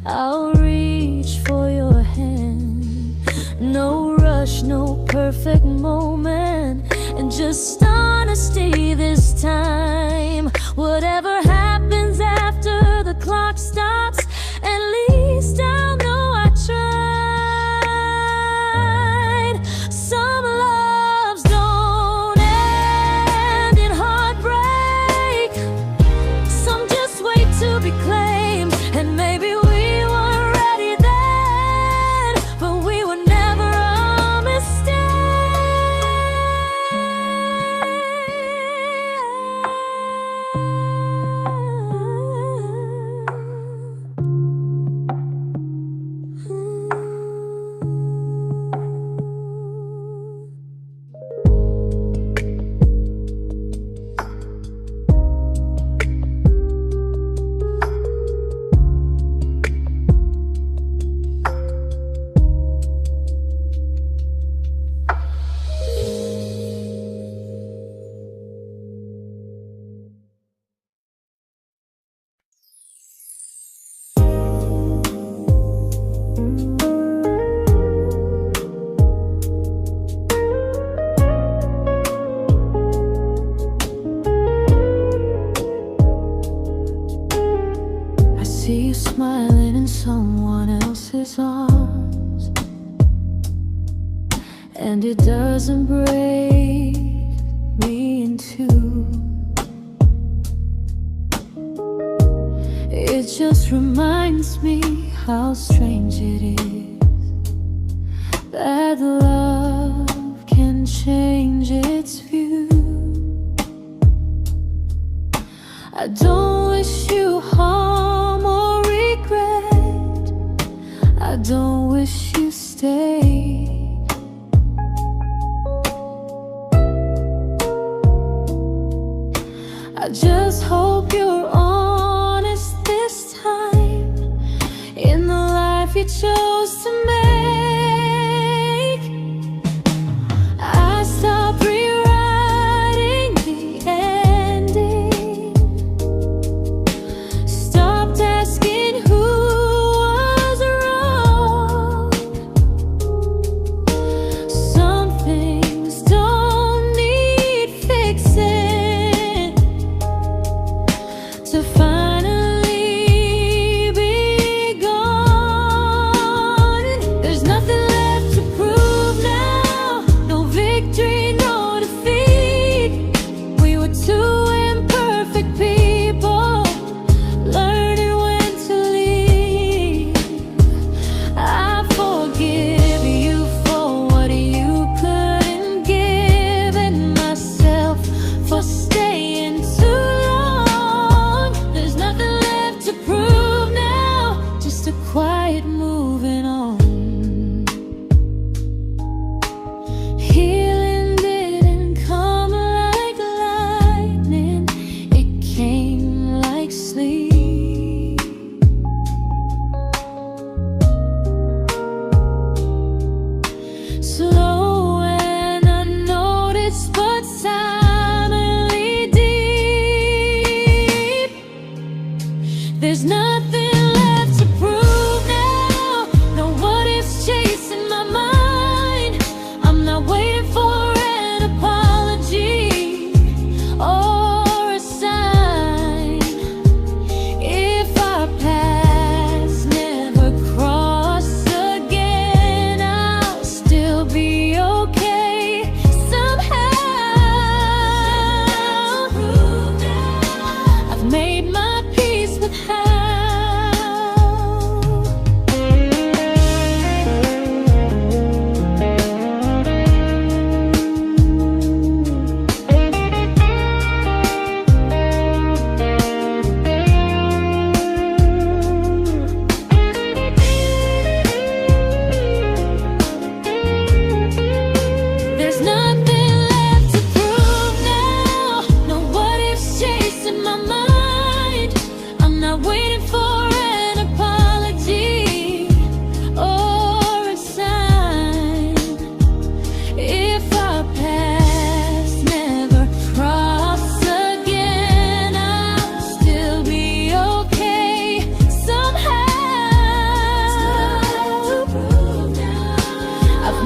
I'll reach for your hand. No rush, no perfect moment, and just honesty this time. Whatever happens after the clock stops, at least I'll know I tried. Some loves don't end in heartbreak, some just wait to be claimed. And maybe we weren't ready then, but we were never a mistake. See you smiling in someone else's arms, and it doesn't break me in two. It just reminds me how strange it is that love can change its view. I don't wish you harm or regret, I don't wish you stay. I just hope you're honest this time in the life you chose to make. I stopped rewriting the ending, stopped asking who was wrong.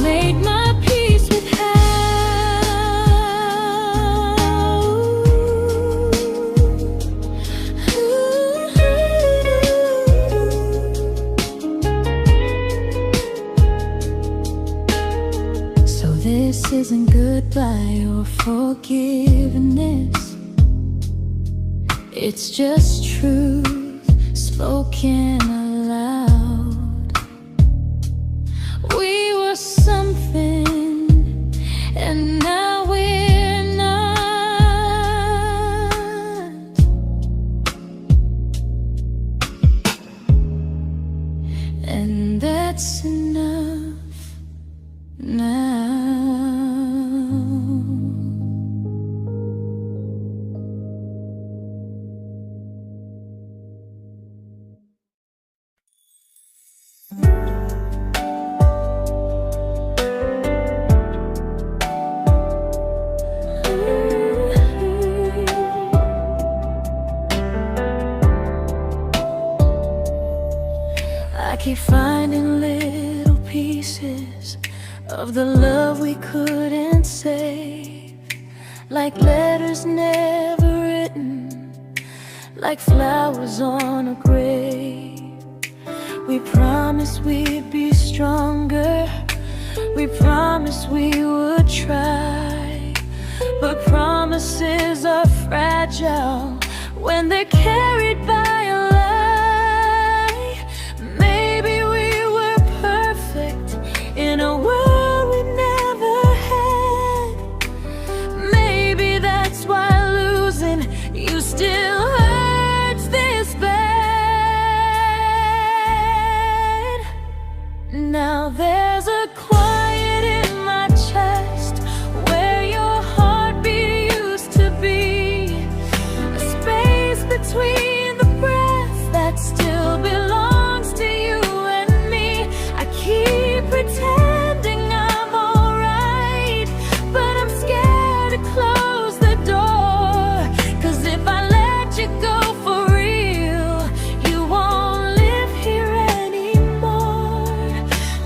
made my peace with how. So this isn't goodbye or forgiveness, it's just truth spoken aloud. We were something, and now we're not. And that's enough now. I keep finding little pieces of the love we couldn't save, like letters never written, like flowers on a grave. We promised we'd be stronger, we promised we would try, but promises are fragile when they're carried by a lie. Maybe we were perfect in a world we never had. Maybe that's why losing you still hurts this bad. Now there's a quiet in my chest where your heartbeat used to be, a space between the breaths that still belongs to you and me. I keep pretending I'm alright, but I'm scared to close the door, 'cause if I let you go for real, you won't live here anymore.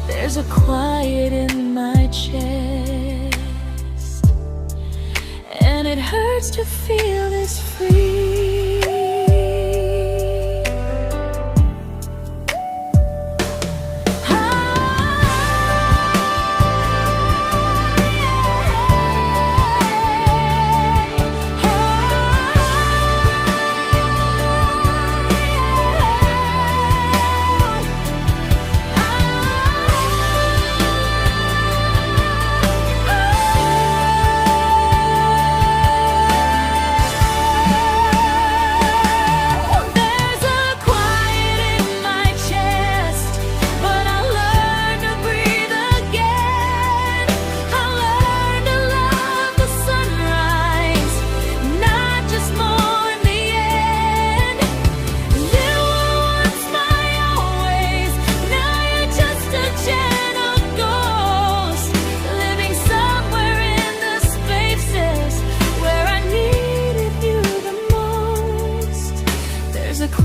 There's a quiet in my chest, and it hurts to feel this free.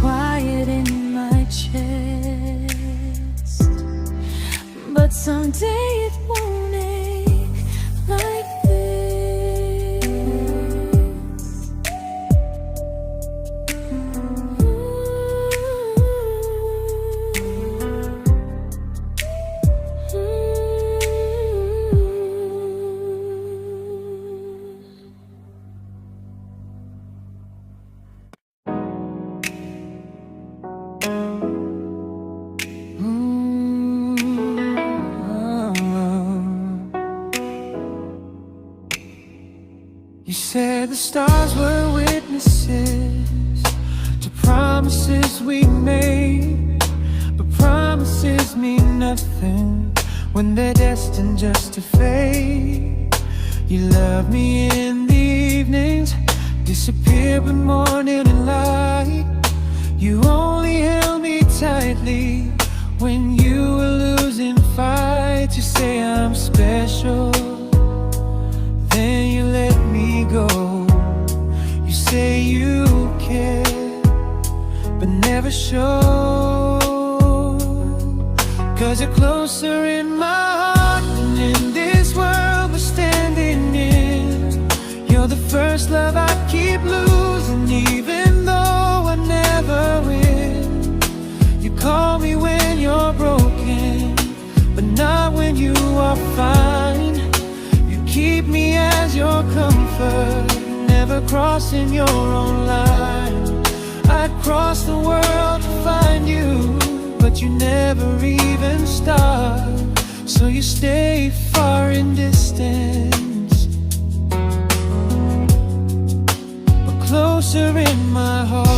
Quiet in my chest, but someday it won't ache like this. You said the stars were witnesses to promises we made, but promises mean nothing when they're destined just to fade. You love me in the evenings, disappear when morning and light. You only held me tightly when you were losing fights. You say I'm special, then you let me go. You say you care, but never show, 'cause you're closer in my heart than prefer never crossing your own line. I'd cross the world to find you, but you never even start. So you stay far in distance, but closer in my heart.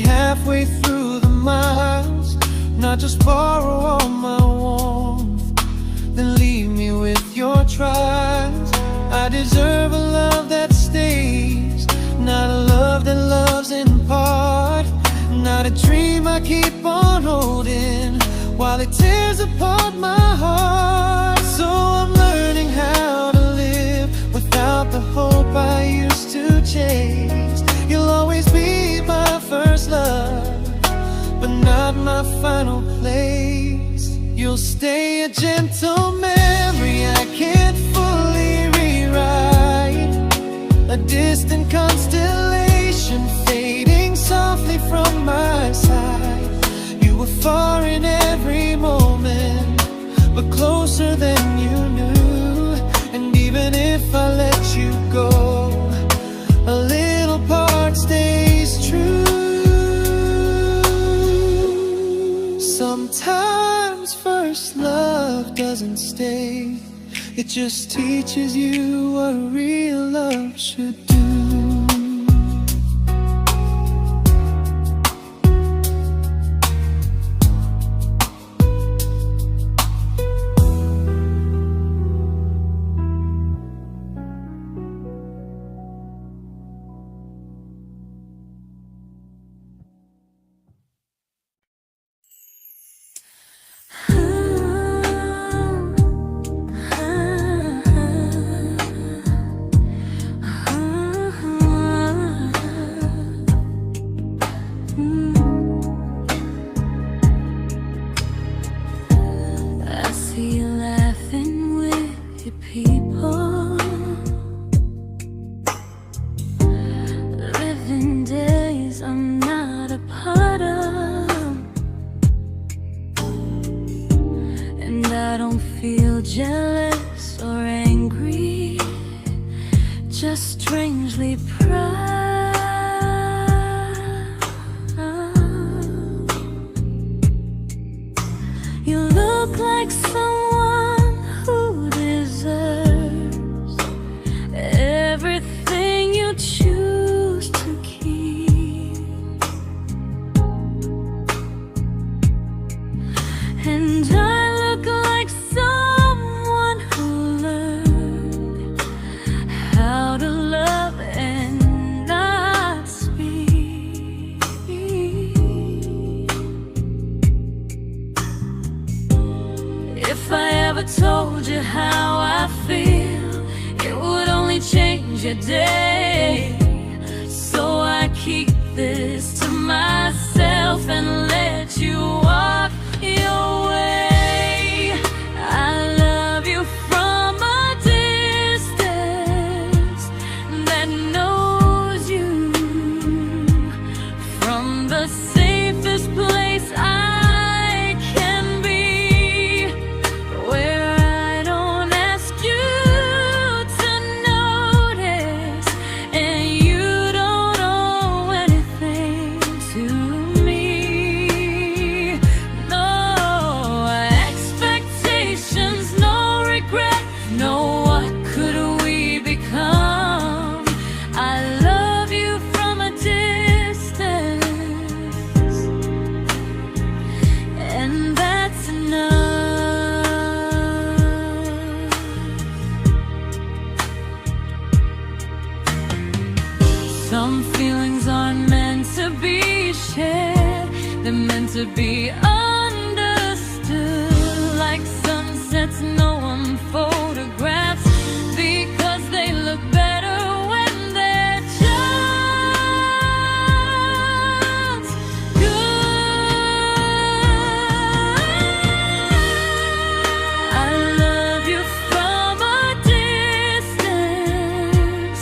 Halfway through the miles, not just borrow all my warmth, then leave me with your trials. I deserve a love that stays, not a love that loves in part, not a dream I keep on holding while it tears apart my heart. So I'm learning how to live without the hope I used to chase. You'll always be my first love, but not my final place. You'll stay a gentle memory I can't fully rewrite, a distant constellation fading softly from my side. You were far in every moment, but closer than you knew. And even if I let you go, a little part stays true. Sometimes first love doesn't stay, it just teaches you what real love should do. Jealous or angry, just strangely proud. You look like someone who deserves everything you choose to keep. And I look like someone who learned how to love and not speak. If I ever told you how I feel, it would only change your day. So I keep this to myself and let you walk your way. I love you from a distance that knows you, from the safest place I can be, where I don't ask you to notice and you don't owe anything to me. No expectations, no regret, no what could we become. I love you from a distance, and that's enough. Some feelings aren't meant to be shared, they're meant to be understood. Like sunsets no one photographs, because they look better when they're just good. I love you from a distance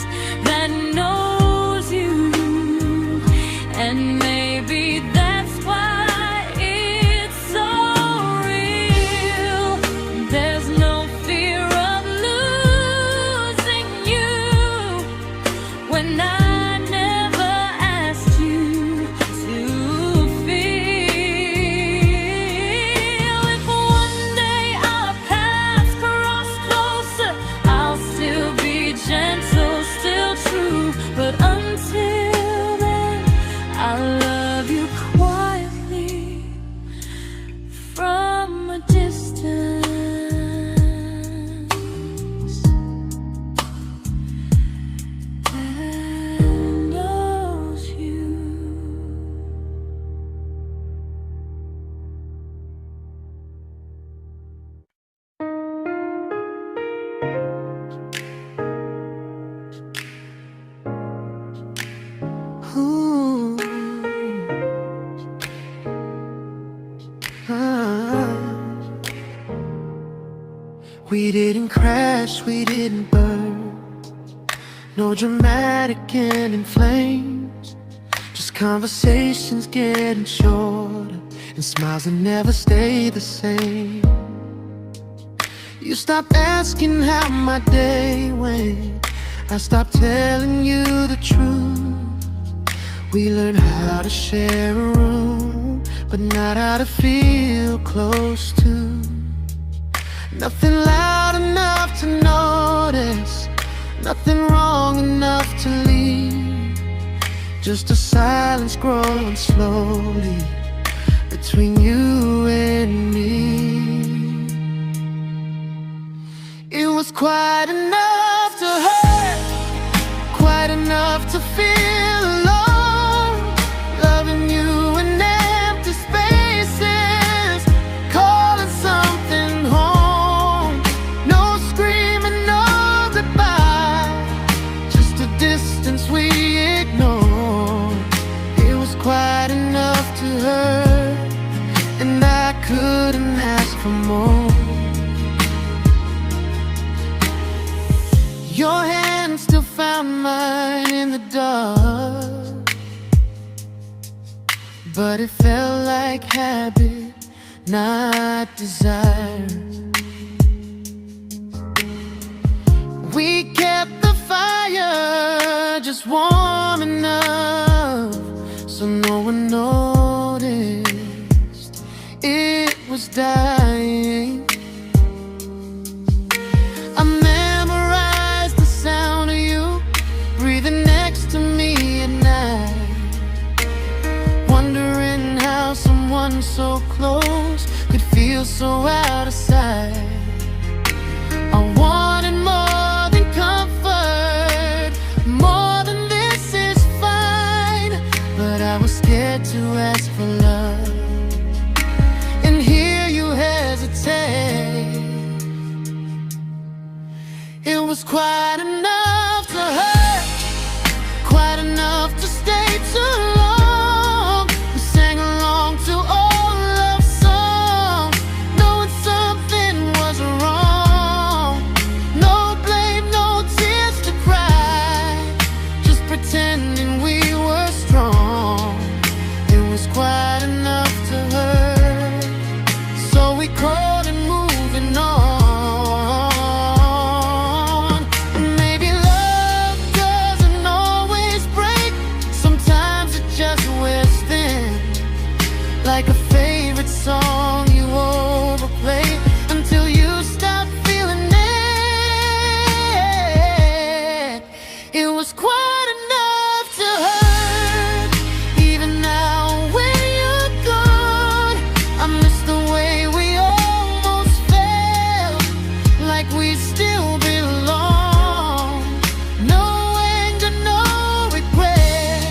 We didn't crash, we didn't burn. No dramatic end in flames. Just conversations getting shorter, and smiles that never stay the same. You stopped asking how my day went. I stopped telling you the truth. We learned how to share a room, but not how to feel close to. Nothing loud enough to notice, nothing wrong enough to leave. Just a silence growing slowly between you and me. It was quite enough to hurt, quite enough to feel alone. Loving you in empty spaces, calling something home. No screaming, no goodbye, just a distance we ignored. It was quite enough to hurt, and I couldn't ask for more. Your hand still found mine in the dark, but it felt like habit, not desire. We kept the fire just warm enough so no one noticed it was dying. I memorized the sound of you breathing next to me at night, wondering how someone so close could feel so out of sight. I wanted more than comfort, more than this is fine, but I was scared to ask for love and hear you hesitate. It was quite enough to hurt, quite enough to stay too long. We sang along to old love songs, knowing something was wrong. No blame, no tears to cry, just pretending we were strong. It was quite enough to hurt, so we crawled and moving on. Like a favorite song you overplay until you stop feeling it. It was quite enough to hurt. Even now when you're gone, I miss the way we almost felt, like we still belong. No anger, no regret,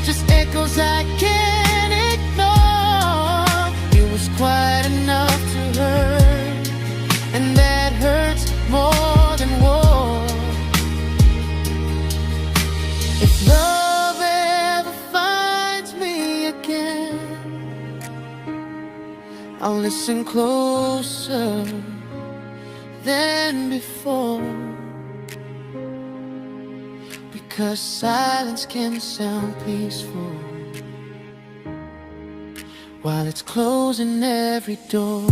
just echoes I can't ignore. It was quite enough to hurt, and that hurts more than war. If love ever finds me again, I'll listen closer than before, because silence can sound peaceful while it's closing every door.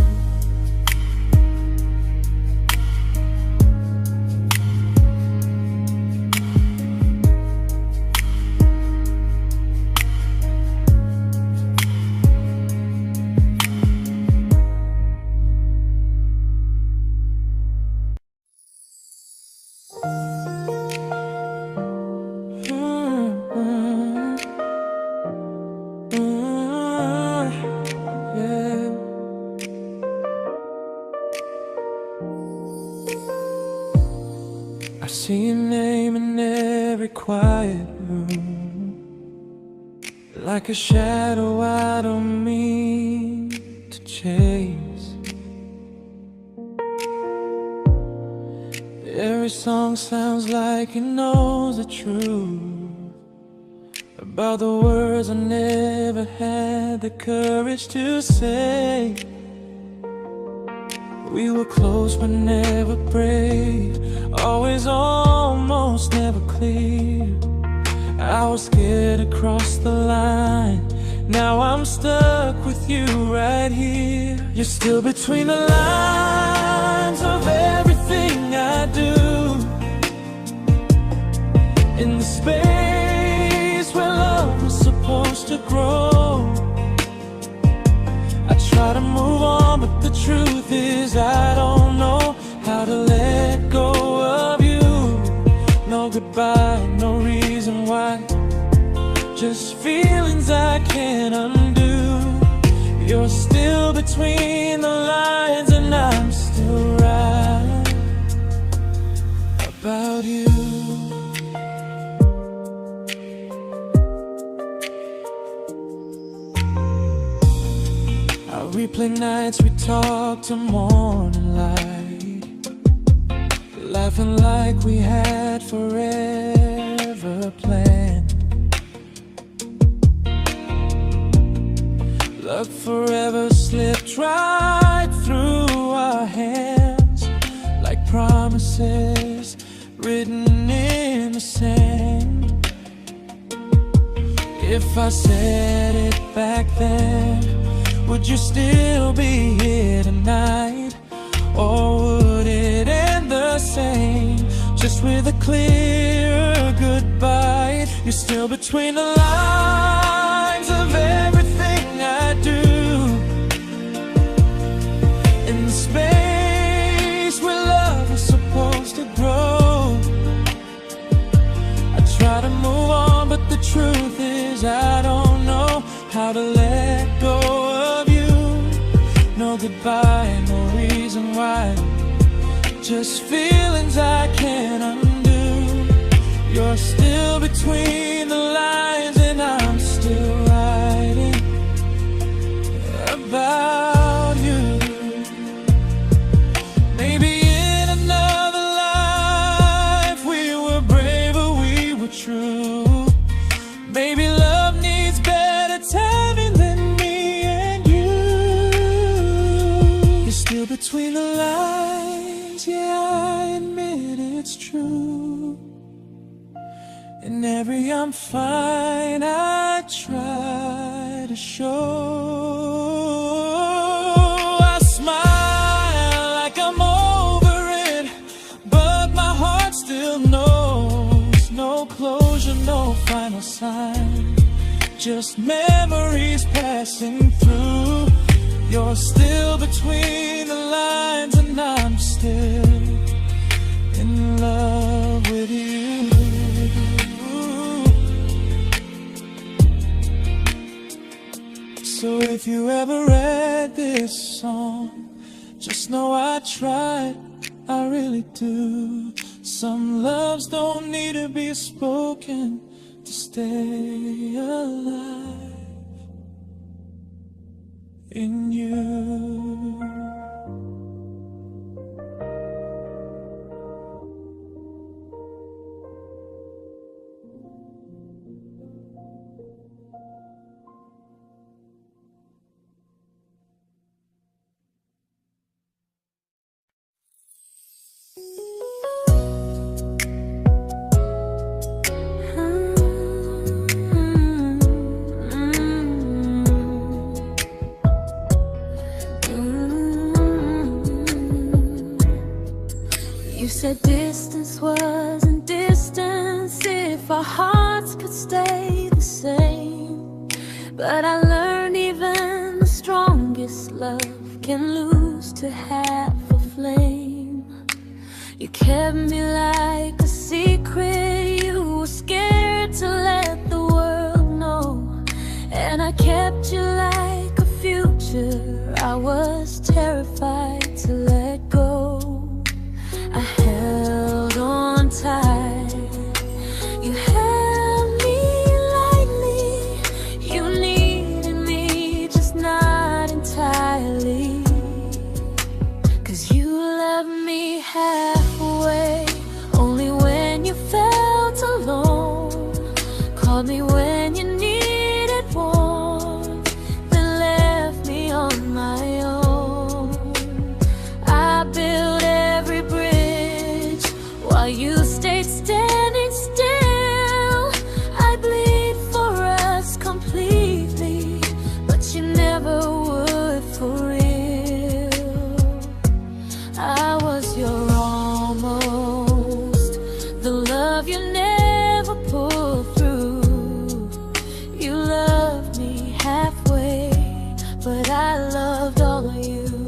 I see your name in every quiet room, like a shadow I don't mean to chase. Every song sounds like it knows the truth about the words I never had the courage to say. We were close but never brave, always almost, never clear. I was scared to cross the line, now I'm stuck with you right here. You're still between the lines of everything I do, in the space where love was supposed to grow. I try to move on, but the truth is I don't know how to let go of you. No goodbye, no reason why, just feelings I can't undo. You're still between the lines and I'm still right about you. I replay nights we talk to morning light, laughing like we had forever planned. Luck forever slipped right through our hands, like promises written in the sand. If I said it back then, would you still be here tonight? Or would it end the same, just with a clearer goodbye? You're still between the lines of everything I do, in the space where love is supposed to grow. I try to move on, but the truth is I don't know how to let go of you. No goodbye, no reason why, just feelings I can't undo. You're still between the lines and I'm still writing about you. Maybe in another life we were braver, we were true. Maybe love needs better timing than me and you. You're still between the lines, yeah, I admit it's true. In every I'm fine I try to show. I smile like I'm over it, but my heart still knows. No closure, no final sign, just memories passing through. You're still between the lines and I'm still in love with you. So if you ever read this song, just know I tried, I really do. Some loves don't need to be spoken to stay alive in you. You said distance wasn't distance if our hearts could stay the same. But I learned even the strongest love can lose to half a flame. You kept me like a secret, you were scared to let the world know. And I kept you like a future, I was terrified to let go. I held on tight, you held me lightly. You needed me, just not entirely. 'Cause you left me halfway, only when you felt alone. Called me when you needed warmth, then left me on my own. I while you stayed standing still. I bleed for us completely, but you never would for real. I was your almost, the love you never pulled through. You loved me halfway, but I loved all of you.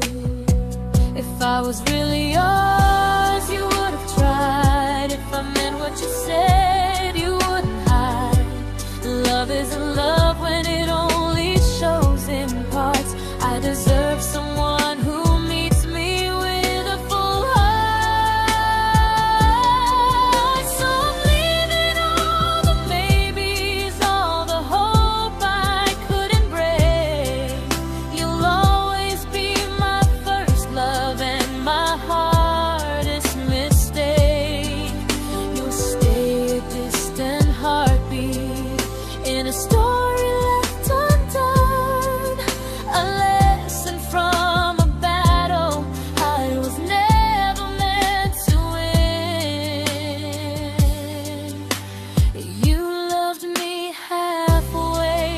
If I was really yours, you would have tried. If I meant what you said, you wouldn't hide. Love isn't love when it only shows in parts. I deserve someone who meets me with a full heart. So I'm leaving all the maybes, all the hope I couldn't break. You'll always be my first love and my hardest mistake. You'll stay a distant heartbeat in a story left undone, a lesson from a battle I was never meant to win. You loved me halfway,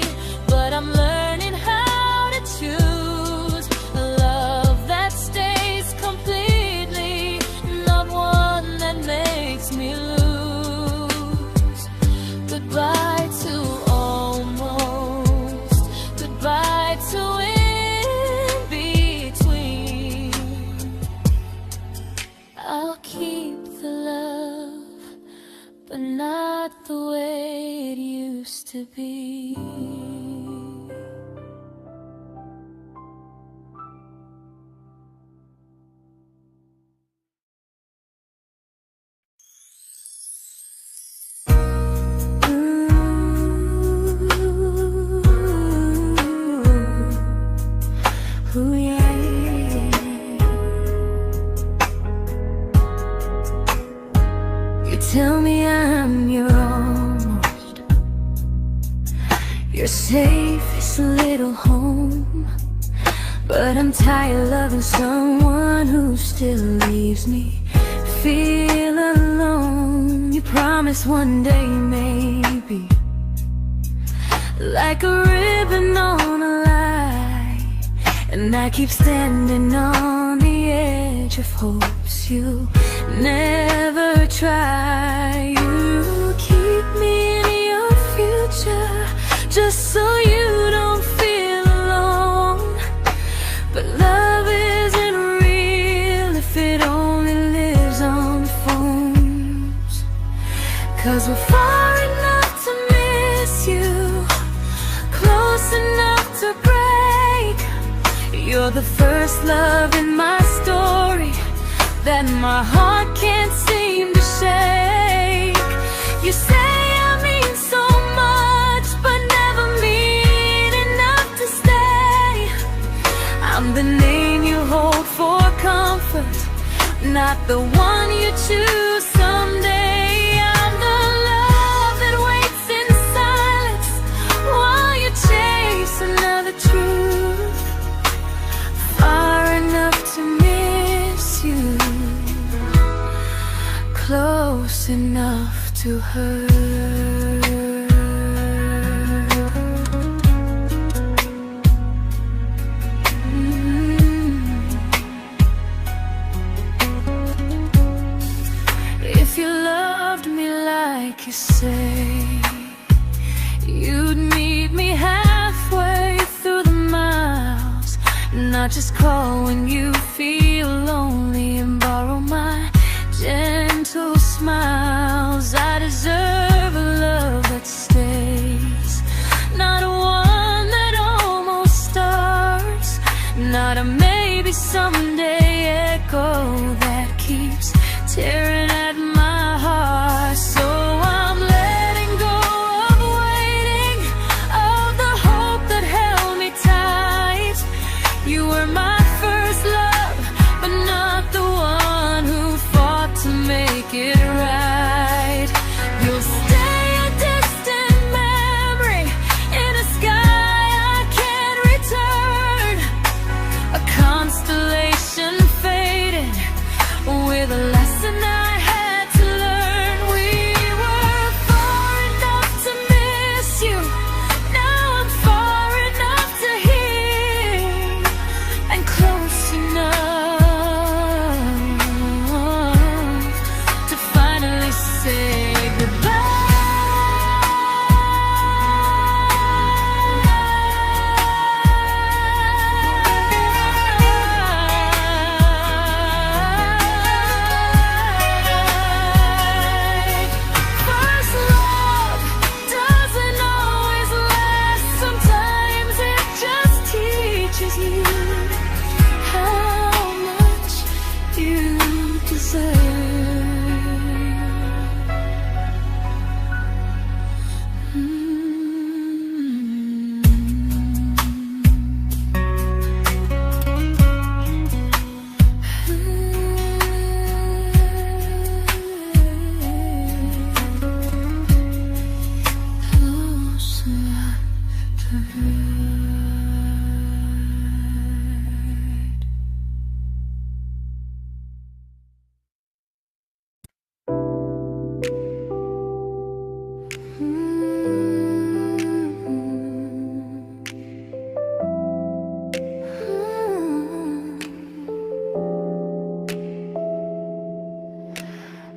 but I'm learning how to choose a love that stays completely, not one that makes me lose. Goodbye to almost, goodbye to in between. I'll keep the love, but not the way it used to be. Ooh, yeah. You tell me I'm your almost, your safest little home, but I'm tired loving someone who still leaves me feel alone. You promise one day maybe, like a ribbon on a line, and I keep standing on the edge of hopes you never try. You keep me in your future just so you don't feel alone. But love isn't real if it only lives on phones. 'Cause we're far enough to miss you, close enough to break. You're the first love in my story that my heart can't seem to shake. You say I mean so much, but never mean enough to stay. I'm the name you hold for comfort, not the one you choose someday. I'm the love that waits in silence while you chase another truth. Far enough to miss you, close enough to hurt. If you loved me like you say, you'd meet me halfway through the miles, not just call when you feel lonely and borrow my gentle smiles. I deserve a love that stays, not one that almost starts, not a maybe someday echo that keeps tearing at my heart. So I'm letting go of waiting, of the hope that held me tight. You were my first love, but not the one who fought to make it right. You'll stay a distant memory in a sky I can't return, a constellation faded with a lesson I had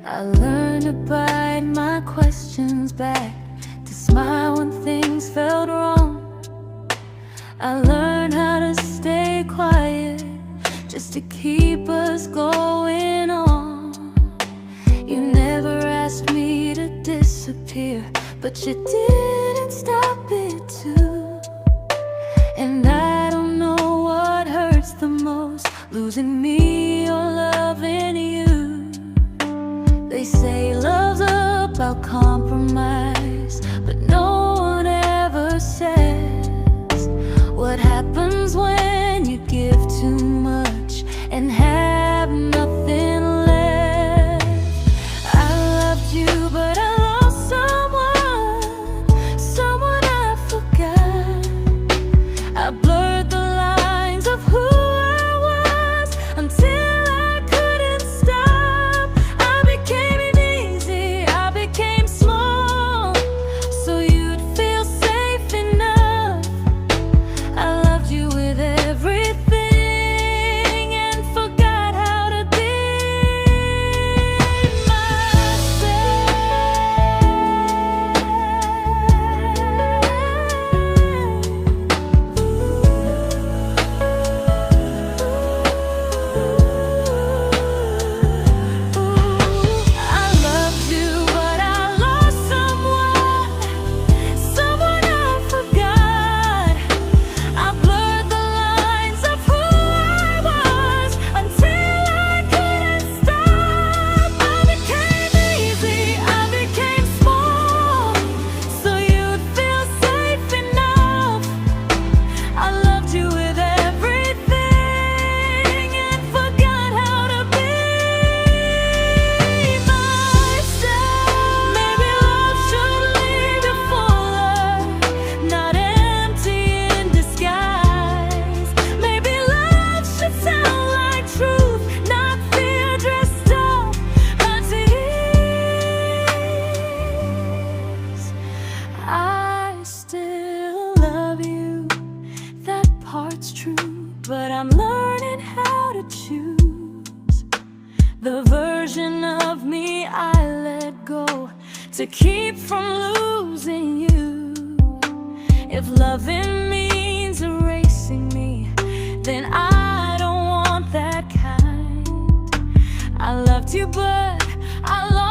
I learned to bite my questions back, to smile when things felt wrong. I learned how to stay quiet, just to keep us going on. You never asked me to disappear, but you didn't stop it too. And I don't know what hurts the most, losing me or loving you. They say love's about compromise, but no one ever says what happens when you give too much and have nothing left. I loved you, but I lost someone I forgot. I blurred the lines of who I was until I couldn't stop. I became easy, I became small, so you'd feel safe enough. I loved you with everything and forgot how to be but I'm learning how to choose the version of me I let go to keep from losing you. If loving means erasing me, then I don't want that kind. I loved you, but I lost